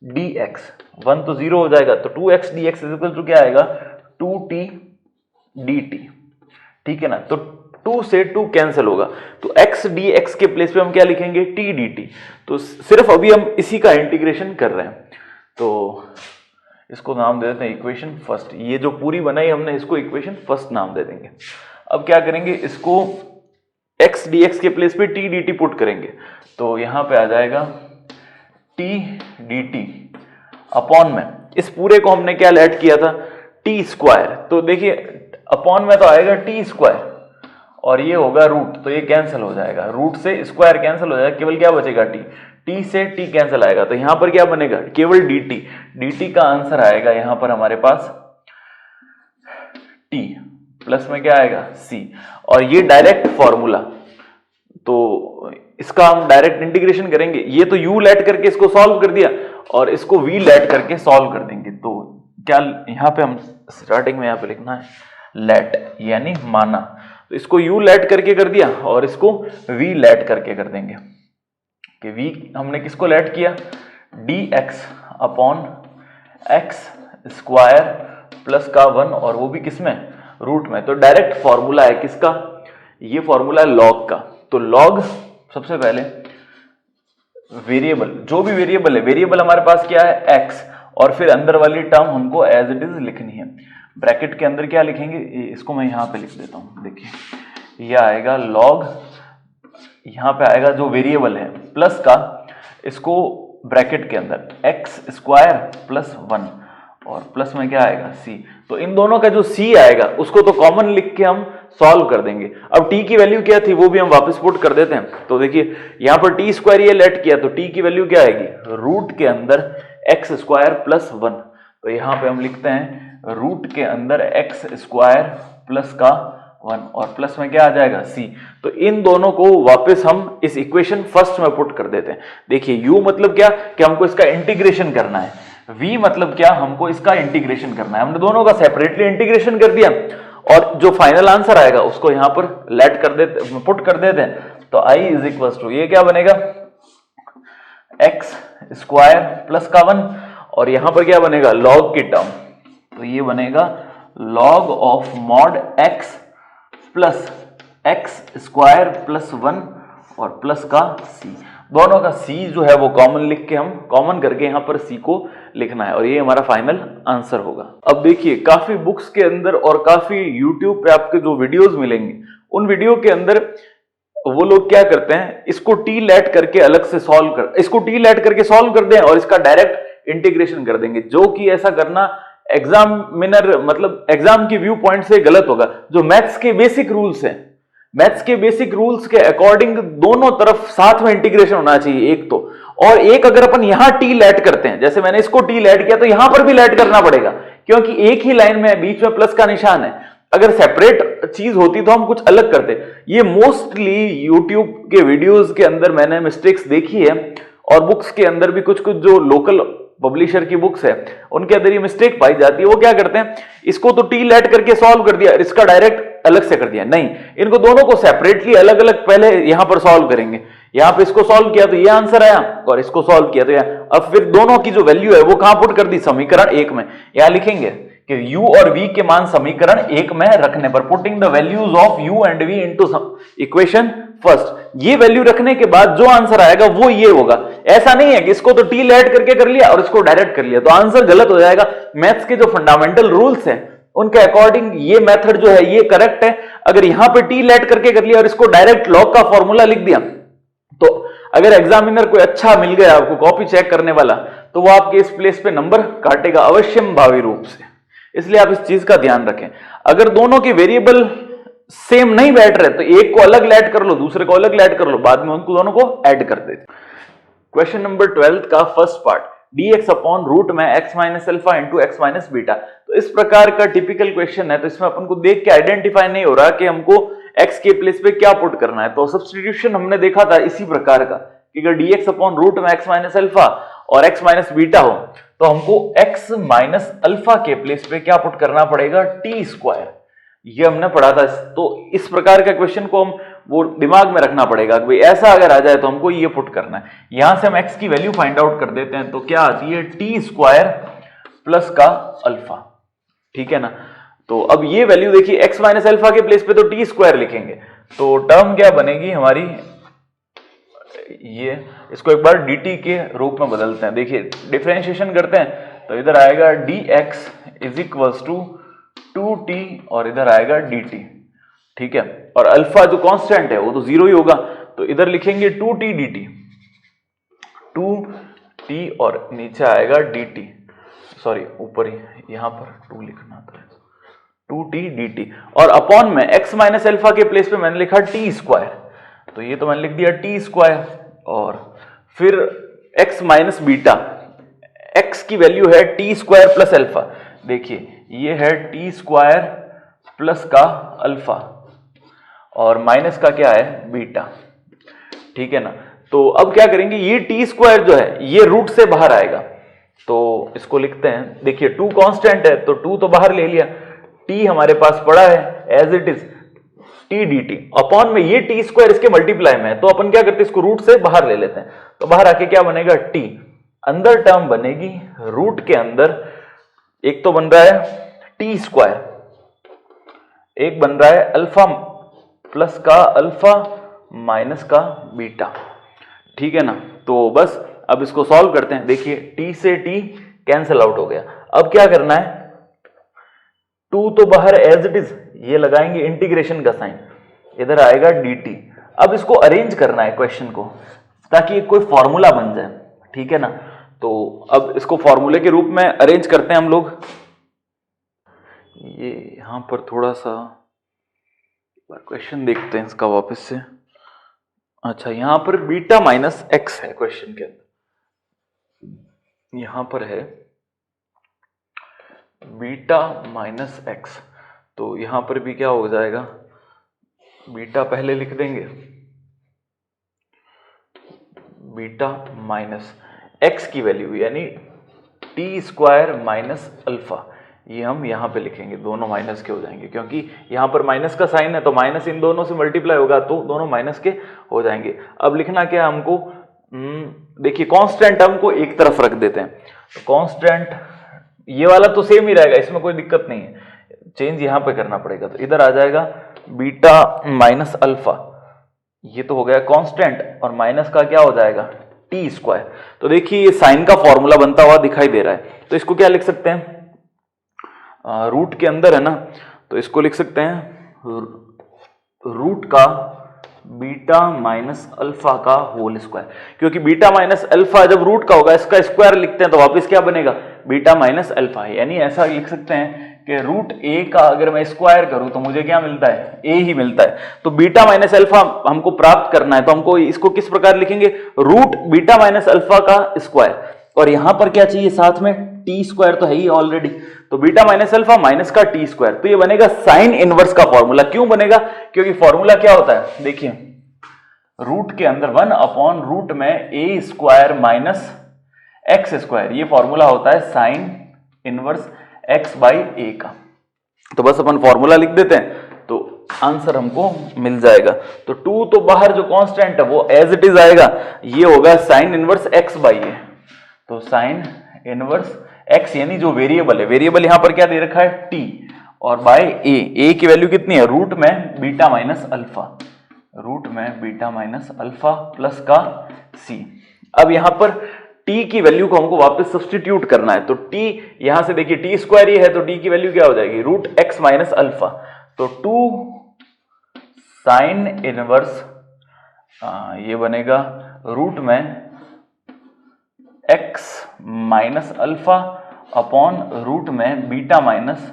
dx, 1 तो 0 हो जाएगा, तो 2x dx is equal to क्या आएगा? 2t dt। ठीक है ना। तो 2 से 2 कैंसिल होगा, तो x dx के प्लेस पे हम क्या लिखेंगे? t dt। तो सिर्फ अभी हम इसी का इंटीग्रेशन कर रहे हैं, तो इसको नाम दे देते हैं इक्वेशन फर्स्ट। ये जो पूरी बनाई हमने इसको इक्वेशन फर्स्ट नाम दे देंगे। अब क्या करेंगे, इसको x dx के प्लेस पे t dt पुट करेंगे, तो यहां पे आ जाएगा t dt अपॉन में इस पूरे को हमने क्या लेट किया था? t square. तो देखिए अपॉन में तो आएगा t स्क्वायर और ये होगा रूट, तो ये कैंसिल हो जाएगा, रूट से स्क्वायर कैंसिल हो जाएगा, केवल क्या बचेगा? t। t से t कैंसिल आएगा, तो यहां पर क्या बनेगा? केवल dt। dt का आंसर आएगा यहां पर हमारे पास t प्लस में क्या आएगा? c। और ये डायरेक्ट फॉर्मूला, तो इसका हम डायरेक्ट इंटीग्रेशन करेंगे। ये तो u लेट करके इसको सॉल्व कर दिया और इसको v लेट करके सॉल्व कर देंगे। तो क्या यहां पे हम स्टार्टिंग में यहां पे लिखना है लेट, यानी माना। तो इसको u लेट करके कर दिया और इसको v लेट करके कर देंगे कि v हमने किसको लेट किया? dx upon x square plus का 1 और वो भी किसमें? रूट में। तो डायरेक्ट फॉर्मूला है किसका? ये फॉर्मूला है लॉग का। तो लॉग सबसे पहले वेरिएबल, जो भी वेरिएबल है, वेरिएबल हमारे पास क्या है? x, और फिर अंदर वाली टर्म हमको एज इट इज लिखनी है। ब्रैकेट के अंदर क्या लिखेंगे? इसको मैं यहां पे लिख देता हूं, देखिए ये आएगा लॉग, यहां पे आएगा जो वेरिएबल है प्लस का, इसको ब्रैकेट के अंदर एक्स स्क्वायर प्लस 1 और प्लस में क्या आएगा? c। तो इन दोनों का जो c आएगा उसको तो कॉमन लिख के हम सॉल्व कर देंगे। अब t की वैल्यू क्या थी वो भी हम वापस पुट कर देते हैं। तो देखिए यहां पर t स्क्वायर ये लेट किया, तो t की वैल्यू क्या आएगी? रूट के अंदर एक्स स्क्वायर प्लस 1। तो यहां पे हम लिखते हैं रूट के अंदर एक्स स्क्वायर प्लस का 1 और प्लस में क्या आ जाएगा? c। तो इन दोनों को वापस हम इस इक्वेशन फर्स्ट में पुट कर देते हैं। देखिए u मतलब क्या कि हमको इसका इंटीग्रेशन करना है, v मतलब क्या? हमको इसका इंटीग्रेशन करना है। हमने दोनों का सेपरेटली इंटीग्रेशन कर दिया और जो फाइनल आंसर आएगा उसको यहां पर लेट कर देते, पुट कर देते हैं। तो i इज इक्वल टू ये क्या बनेगा? एक्स स्क्वायर प्लस का 1 और यहां पर क्या बनेगा? लॉग की टर्म, तो ये बनेगा log of mod x plus x square plus 1 और प्लस का c। दोनों का c जो है वो कॉमन लिख के, हम कॉमन करके यहाँ पर c को लिखना है और ये हमारा फाइनल आंसर होगा। अब देखिए काफी बुक्स के अंदर और काफी यूट्यूब पे आपके जो वीडियोस मिलेंगे, उन वीडियो के अंदर वो लोग क्या करते हैं, इसको t लेट करके अलग से सॉल्व कर, इसको t लेट करके सॉल्व कर दें और इसका डायरेक्ट इंटीग्रेशन कर देंगे, जो कि ऐसा करना एग्जामिनर मतलब एग्जाम के व्यू पॉइंट से गलत होगा। जो मैथ्स के बेसिक रूल्स हैं, मैथ्स के बेसिक रूल्स के अकॉर्डिंग दोनों तरफ साथ में इंटीग्रेशन होना चाहिए एक तो, और एक अगर अपन यहां टी लेट करते हैं, जैसे मैंने इसको टी लेट किया तो यहां पर भी लेट करना पड़ेगा, क्योंकि एक ही लाइन में बीच में प्लस का निशान है। अगर सेपरेट चीज होती तो हम कुछ अलग करते। ये मोस्टली यूट्यूब के वीडियोस के अंदर मैंने मिस्टेक्स देखी है, और बुक्स के अंदर भी कुछ कुछ जो लोकल पब्लिशर की बुक्स है उनके अंदर ये मिस्टेक पाई जाती है। वो क्या करते हैं, इसको तो टी लेट करके सॉल्व कर दिया, इसका डायरेक्ट अलग से कर दिया। नहीं, इनको दोनों को सेपरेटली अलग अलग पहले यहां पर सॉल्व करेंगे। यहां पे इसको सॉल्व किया तो ये आंसर आया, और इसको सॉल्व किया तो अब फिर दोनों की जो वैल्यू है वो कहां पुट कर दी, समीकरण एक में। यहां लिखेंगे कि u और v के मान समीकरण एक में रखने पर, putting the values of u and v into equation first, ये वैल्यू रखने के बाद जो आंसर आएगा वो ये होगा। ऐसा नहीं है कि इसको तो टी लेट करके कर लिया और इसको डायरेक्ट कर लिया, तो आंसर गलत हो जाएगा। मैथ्स के जो फंडामेंटल रूल्स हैं उनके अकॉर्डिंग ये मेथड जो है ये करेक्ट है। अगर यहां पे टी लेट करके कर लिया और इसको डायरेक्ट लॉग का फॉर्मूला लिख दिया, तो अगर एग्जामिनर कोई अच्छा मिल गया आपको कॉपी चेक करने वाला, तो वो आपके इस प्लेस पे नंबर काटेगा अवश्यम भावी रूप से। इसलिए आप इस चीज का ध्यान रखें। अगर दोनों के वेरिएबल सेम नहीं बैठ रहे तो एक को अलग लेट कर लो, दूसरे को अलग लेट कर लो, बाद में उनको दोनों को ऐड कर देते। क्वेश्चन नंबर 12 का first part, dx upon root में x minus alpha into x minus beta. तो इस प्रकार का टिपिकल क्वेश्चन है, तो इसमें अपन को देख के आइडेंटिफाई नहीं हो रहा कि हमको x के प्लेस पे क्या पुट करना है। तो सब्स्टिट्यूशन हमने देखा था इसी प्रकार का कि अगर dx अपॉन रूट में x माइनस अल्फा और x माइनस बीटा हो, तो हमको x माइनस अल्फा के प्लेस पे क्या पुट करना पड़ेगा, टी स्क्वायर। ये हमने पढ़ा था। तो इस प्रकार का क्वेश्चन को हम वो दिमाग में रखना पड़ेगा कि भाई ऐसा अगर आ जाए तो हमको ये पुट करना है। यहां से हम x की वैल्यू फाइंड आउट कर देते हैं, तो क्या आती है, टी स्क्वायर प्लस का अल्फा। ठीक है ना। तो अब ये वैल्यू देखिए, x माइनस अल्फा के प्लेस पे तो टी स्क्वायर लिखेंगे, तो टर्म क्या बनेगी हमारी, ये इसको एक बार dt के रूप में बदलते हैं। देखिए डिफरेंशिएशन करते हैं तो इधर आएगा dx is equals to 2t और इधर आएगा dt। ठीक है, और अल्फा जो कांस्टेंट है वो तो जीरो ही होगा, तो इधर लिखेंगे 2t dt, 2t और नीचे आएगा dt, सॉरी ऊपर ही यहां पर 2 लिखना था, 2t dt, और अपॉन में x माइनस अल्फा के प्लेस पे मैंने लिखा टी स्क्वायर, तो ये तो मैंने लिख दिया टी स्क्वायर, और फिर x माइनस बीटा, x की वैल्यू है टी स्क्वायर प्लस अल्फा। देखिए ये है टी स्क्वायर प्लस का अल्फा और माइनस का क्या है, बीटा। ठीक है ना। तो अब क्या करेंगे, ये टी स्क्वायर जो है ये रूट से बाहर आएगा, तो इसको लिखते हैं। देखिए 2 कांस्टेंट है तो 2 तो बाहर ले लिया, t हमारे पास पड़ा है as it is t dt, upon में ये टी स्क्वायर इसके मल्टीप्लाई में है, तो अपन क्या करते हैं, इसको रूट से बाहर ले लेते हैं। तो बाहर आके क्या बनेगा, t, अंदर टर्म बनेगी रूट के अंदर, एक तो बन रहा है टी स्क्वायर, एक बन रहा है अल्फा प्लस का अल्फा माइनस का बीटा। ठीक है ना। तो बस अब इसको सॉल्व करते हैं। देखिए t से t कैंसिल आउट हो गया। अब क्या करना है, 2 तो बाहर एज इट इज, ये लगाएंगे इंटीग्रेशन का साइन, इधर आएगा dt। अब इसको अरेंज करना है क्वेश्चन को, ताकि कोई फॉर्मूला बन जाए। ठीक है ना। तो अब इसको फॉर्मूले के रूप में अरेंज करते हैं हम लोग। ये यहां पर थोड़ा सा क्वेश्चन देखते हैं इसका वापस से। अच्छा, यहां पर बीटा माइनस एक्स है क्वेश्चन के अंदर, यहां पर है बीटा माइनस एक्स, तो यहां पर भी क्या हो जाएगा, बीटा पहले लिख देंगे, बीटा माइनस एक्स की वैल्यू यानी टी स्क्वायर माइनस अल्फा, ये हम यहां पे लिखेंगे, दोनों माइनस के हो जाएंगे, क्योंकि यहां पर माइनस का साइन है तो माइनस इन दोनों से मल्टीप्लाई होगा तो दोनों माइनस के हो जाएंगे। अब लिखना क्या हमको, देखिए कांस्टेंट हमको एक तरफ रख देते हैं, तो कांस्टेंट ये वाला तो सेम ही रहेगा, इसमें कोई दिक्कत नहीं है, चेंज यहां पे करना पड़ेगा। तो इधर आ जाएगा बीटा माइनस अल्फा, ये तो हो गया कांस्टेंट, और माइनस का क्या हो जाएगा, टी स्क्वायर। तो देखिए ये साइन का फॉर्मूला बनता हुआ दिखाई दे रहा है, तो इसको क्या लिख सकते हैं, रूट के अंदर है ना, तो इसको लिख सकते हैं रूट का बीटा माइनस अल्फा का होल स्क्वायर, क्योंकि बीटा माइनस अल्फा जब रूट का होगा इसका स्क्वायर लिखते हैं तो वापस क्या बनेगा, बीटा माइनस अल्फा है। यानी ऐसा लिख सकते हैं कि रूट ए का अगर मैं स्क्वायर करूं तो मुझे क्या मिलता है, ए ही मिलता है। तो बीटा माइनस अल्फा हमको प्राप्त करना है तो हमको इसको किस प्रकार लिखेंगे, रूट बीटा माइनस अल्फा का स्क्वायर, और यहां पर क्या चाहिए साथ में, टी स्क्वायर तो है ही ऑलरेडी, तो बीटा माइनस अल्फा माइनस का टी स्क्वायर, तो ये बनेगा साइन इनवर्स का फॉर्मूला। क्यों बनेगा, क्योंकि फॉर्मूला क्या होता है, देखिए रूट के अंदर 1 अपॉन रूट में a square minus x square, ये फॉर्मूला होता है साइन इनवर्स एक्स बाई ए का। तो बस अपन फॉर्मूला लिख देते हैं तो आंसर हमको मिल जाएगा। तो 2 तो बाहर जो कांस्टेंट है वो एज इट इज आएगा, ये होगा sine inverse x by a, तो साइन इनवर्स एक्स यानी जो वेरिएबल है, वेरिएबल यहां पर क्या दे रखा है, टी, और बाय ए की वैल्यू कितनी है, रूट में बीटा माइनस अल्फा, रूट में बीटा माइनस अल्फा प्लस का सी। अब यहां पर टी की वैल्यू को हमको वापस सब्स्टिट्यूट करना है, तो टी यहां से देखिए टी स्क्वायर ही है तो टी की वैल्यू क्या हो जाएगी, रूट एक्स माइनस अल्फा, तो 2 साइन इनवर्स ये बनेगा रूट में x minus alpha upon root में बीटा माइनस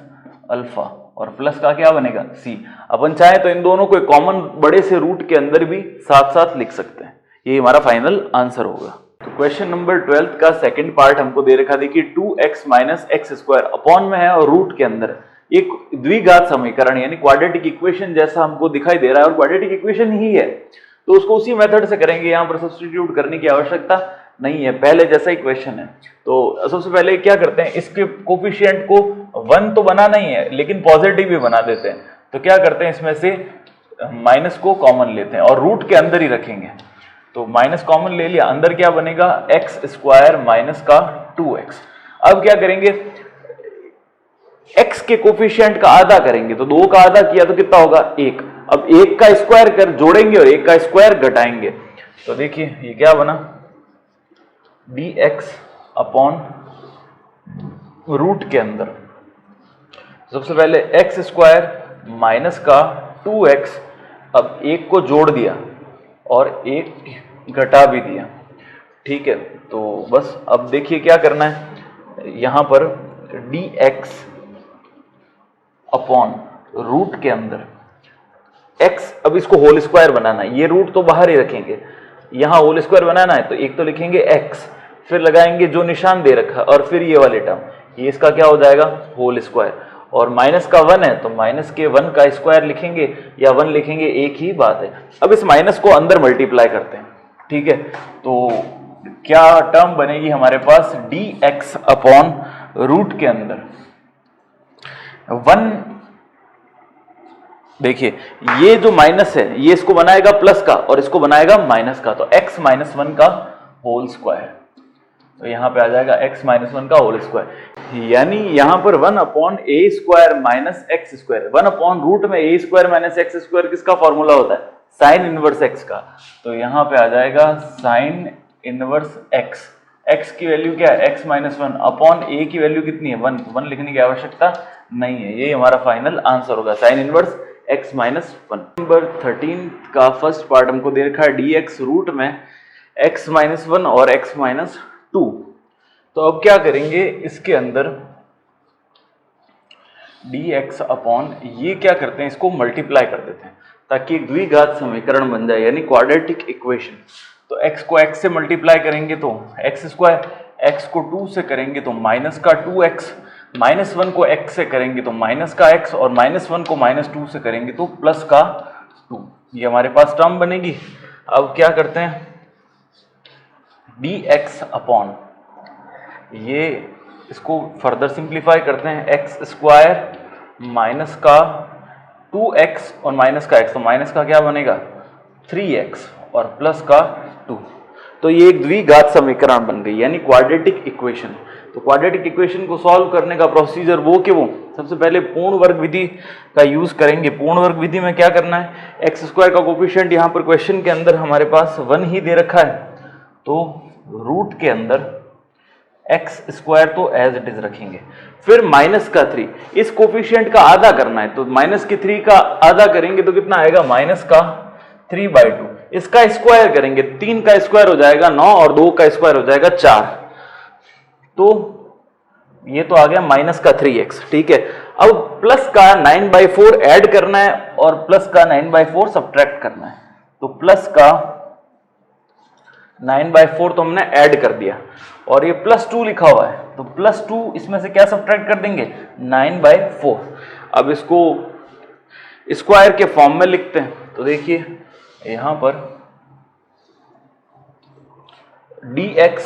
अल्फा, और प्लस का क्या बनेगा, सी। अपन चाहे तो इन दोनों को कॉमन बड़े से रूट के अंदर भी साथ साथ लिख सकते हैं, ये हमारा फाइनल आंसर होगा। तो क्वेश्चन नंबर 12 का सेकंड पार्ट हमको दे रखा, देखिए 2x minus x square upon में है और रूट के अंदर एक द्विघात समीकरण यानी क्वाड्रेटिक इक्वेशन जैसा हमको दिखाई दे रहा है, और क्वाड्रेटिक इक्वेशन ही है तो उसको उसी मेथड से करेंगे, यहाँ पर सब्स्टिट्यूट करने की आवश्यकता नहीं है, पहले जैसा ही क्वेश्चन है। तो सबसे पहले क्या करते हैं, इसके कोफिशिएंट को 1 तो बनाना ही है लेकिन पॉजिटिव भी बना देते हैं, तो क्या करते हैं इसमें से माइनस को कॉमन लेते हैं और रूट के अंदर ही रखेंगे, तो माइनस कॉमन ले लिया, अंदर क्या बनेगा, एक्स स्क्वायर माइनस का 2x। अब क्या करेंगे, x के कोफिशिएंट का आधा करेंगे, तो 2 का आधा किया तो कितना होगा, 1। अब 1 का स्क्वायर कर जोड़ेंगे और 1 का स्क्वायर घटाएंगे, तो देखिए ये क्या बना, dx अपॉन रूट के अंदर सबसे पहले एक्स स्क्वायर माइनस का 2x, अब 1 को जोड़ दिया और 1 घटा भी दिया, ठीक है। तो बस अब देखिए क्या करना है, यहां पर dx अपॉन रूट के अंदर x, अब इसको होल स्क्वायर बनाना है, ये रूट तो बाहर ही रखेंगे, यहां होल स्क्वायर बनाना है तो एक तो लिखेंगे x, फिर लगाएंगे जो निशान दे रखा और फिर ये वाले टर्म, ये इसका क्या हो जाएगा, होल स्क्वायर, और माइनस का 1 है तो माइनस के 1 का स्क्वायर लिखेंगे या 1 लिखेंगे, एक ही बात है। अब इस माइनस को अंदर मल्टीप्लाई करते हैं, ठीक है, तो क्या टर्म बनेगी हमारे पास, dx अपॉन रूट के अंदर 1, देखिए ये जो माइनस है ये इसको बनाएगा प्लस का और इसको बनाएगा माइनस का, तो x माइनस 1 का होल स्क्वायर, तो यहां पे आ जाएगा x माइनस 1 का होल स्क्वायर, यानी यहां पर 1 upon a square minus x square, 1 upon root में a square minus x square किसका फॉर्मूला होता है, साइन इनवर्स x का, तो यहां पे आ जाएगा साइन इनवर्स x, x की वैल्यू क्या है, x माइनस 1 अपॉन ए की वैल्यू कितनी है, 1, 1 लिखने की आवश्यकता नहीं है, ये हमारा फाइनल आंसर होगा, sign inverse x minus 1। Number 13 का फर्स्ट पार्ट हमको दे रखा है, dx रूट में x माइनस 1 और x माइनस 2, तो अब क्या करेंगे, इसके अंदर dx अपॉन ये क्या करते हैं, इसको मल्टीप्लाई कर देते हैं ताकि एक द्विघात समीकरण बन जाए यानी क्वाड्रेटिक इक्वेशन। तो x को x से मल्टीप्लाई करेंगे तो एक्स स्क्वायर, x को 2 से करेंगे तो माइनस का 2x, माइनस 1 को x से करेंगे तो माइनस का x, और माइनस 1 को माइनस 2 से करेंगे तो प्लस का 2, ये हमारे पास टर्म बनेगी। अब क्या करते हैं, dx अपॉन ये इसको फर्दर सिंप्लीफाई करते हैं, एक्स स्क्वायर माइनस का 2x और माइनस का x, तो माइनस का क्या बनेगा 3x और प्लस का 2, तो ये एक द्विघात समीकरण बन गई यानी क्वाड्रेटिक इक्वेशन। तो क्वाड्रेटिक इक्वेशन को सॉल्व करने का प्रोसीजर वो कि वो सबसे पहले पूर्ण वर्ग विधि का यूज करेंगे। पूर्ण वर्ग विधि में क्या करना है, एक्स स्क्वायर का कोफिशिएंट यहाँ पर क्वेश्चन के अंदर हमारे पास 1 ही दे रखा है, तो रूट के अंदर एक्स स्क्वायर तो एज इट इज रखेंगे, फिर माइनस का 3, इस कोफिशिएंट का आधा करना है, तो माइनस के 3 का आधा करेंगे तो कितना आएगा, माइनस का 3/2। इसका स्क्वायर करेंगे, 3 का स्क्वायर हो जाएगा 9 और 2 का स्क्वायर हो जाएगा 4, तो ये तो आ गया माइनस का 3x। ठीक है, अब प्लस का 9/4 ऐड करना है और प्लस का 9/4 सब्ट्रैक्ट करना है। तो प्लस का 9/4 तो हमने ऐड कर दिया और ये +2 लिखा हुआ है, तो +2 इसमें से क्या सब्ट्रैक्ट कर देंगे, 9/4। अब इसको स्क्वायर के फॉर्म में लिखते हैं, तो देखिए यहां पर dx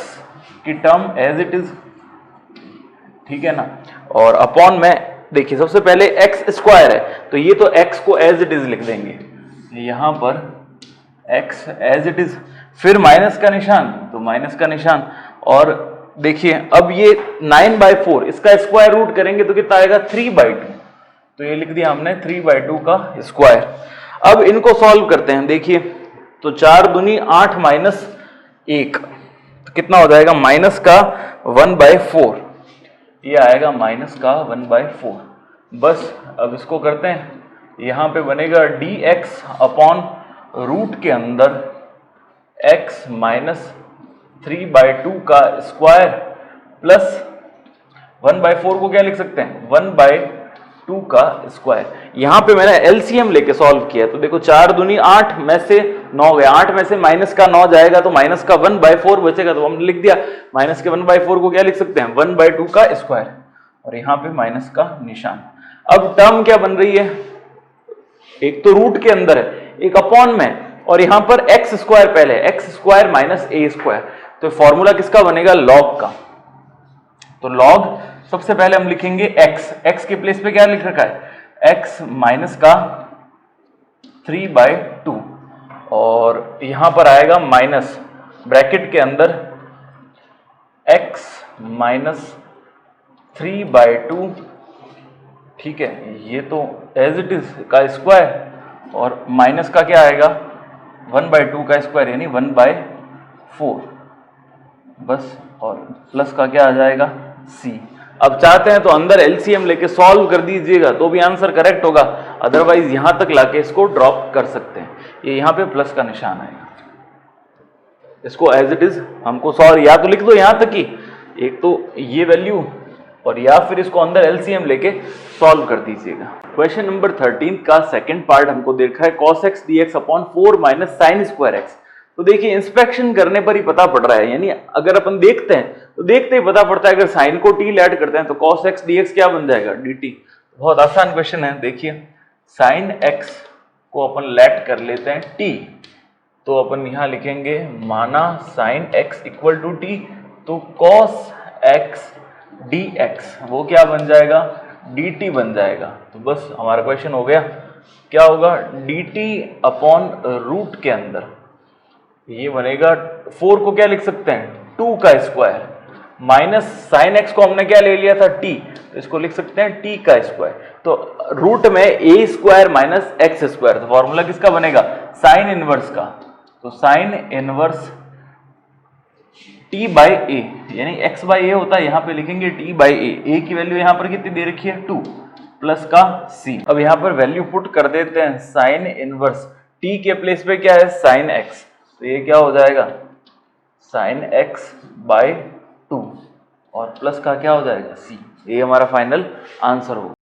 की टर्म एज इट इज, ठीक है ना, और अपॉन में देखिए सबसे पहले x स्क्वायर है तो ये तो x को एज इट इज लिख देंगे, यहां पर x एज इट इज, फिर माइनस का निशान, तो माइनस का निशान, और देखिए अब ये 9/4 इसका स्क्वायर रूट करेंगे तो कितना आएगा, 3/2, तो ये लिख दिया हमने 3/2 का स्क्वायर। अब इनको सॉल्व करते हैं, देखिए तो 4 दूनी 8 माइनस 1, तो कितना हो जाएगा, माइनस का 1/4, ये आएगा माइनस का 1/4। बस अब इसको करते हैं, यहां पे बनेगा dx अपॉन रूट के अंदर x माइनस 3/2 का स्क्वायर प्लस 1/4 को क्या लिख सकते हैं, 1/2 का स्क्वायर। यहां पे मैंने एलसीएम लेके सॉल्व किया, तो देखो 4 दूनी 8 में से 9 गया, 8 में से माइनस का 9 जाएगा तो माइनस का 1/4 बचेगा, तो हमने लिख दिया माइनस के 1/4 को क्या लिख सकते हैं, 1/2 का स्क्वायर, और यहाँ पे माइनस का निशान। अब टर्म क्या बन रही है, एक तो रूट के अंदर है, एक अपॉन में, और यहां पर एक्स स्क्वायर पहले, एक्स स्क्वायर माइनस ए स्क्वायर, तो फॉर्मूला किसका बनेगा, लॉग का। तो लॉग सबसे पहले हम लिखेंगे x के प्लेस पे क्या लिख रखा है, x माइनस का 3/2, और यहां पर आएगा माइनस ब्रैकेट के अंदर x माइनस 3/2, ठीक है, ये तो एज इट इज का स्क्वायर, और माइनस का क्या आएगा, 1/2 का स्क्वायर यानी 1/4, बस, और प्लस का क्या आ जाएगा, c। अब चाहते हैं तो अंदर एलसीएम लेके सॉल्व कर दीजिएगा तो भी आंसर करेक्ट होगा, अदरवाइज यहां तक लाके इसको ड्रॉप कर सकते हैं, ये यहां पे प्लस का निशान आएगा। इसको एज इट इज हमको सॉल्व या तो लिख दो यहां तक ही, एक तो ये वैल्यू, और या फिर इसको अंदर एलसीएम लेके सॉल्व कर दीजिएगा। क्वेश्चन नंबर 13 का सेकंड पार्ट हमको देखा है cos x dx upon 4 minus sin square x। तो देखिए इंस्पेक्शन करने पर ही पता पड़ रहा है, यानी अगर अपन देखते हैं तो देखते ही पता पड़ता है, अगर साइन को t ऐड करते हैं तो cos x dx क्या बन जाएगा, dt। बहुत आसान क्वेश्चन है, देखिए sin x को अपन लेट कर लेते हैं t, तो अपन यहां लिखेंगे माना sin x equal to t, तो cos x dx वो क्या बन जाएगा, dt बन जाएगा। तो बस हमारा क्वेश्चन हो गया, क्या होगा, dt अपॉन रूट के अंदर ये बनेगा, 4 को क्या लिख सकते हैं, 2 का स्क्वायर, माइनस साइन x को हमने क्या ले लिया था, t, तो इसको लिख सकते हैं t का स्क्वायर, तो रूट में a square minus x square, तो फॉर्मूला किसका बनेगा, साइन इनवर्स का, तो साइन इनवर्स t/a, यानी x/a होता है, यहां पे लिखेंगे t/a, a की वैल्यू यहां पर कितनी दे रखी है, 2, प्लस का c। अब यहां पर वैल्यू पुट कर देते हैं, साइन इनवर्स t के प्लेस पे क्या है, साइन x, तो ये क्या हो जाएगा, साइन x/2, और प्लस का क्या हो जाएगा, c। ये हमारा फाइनल आंसर होगा।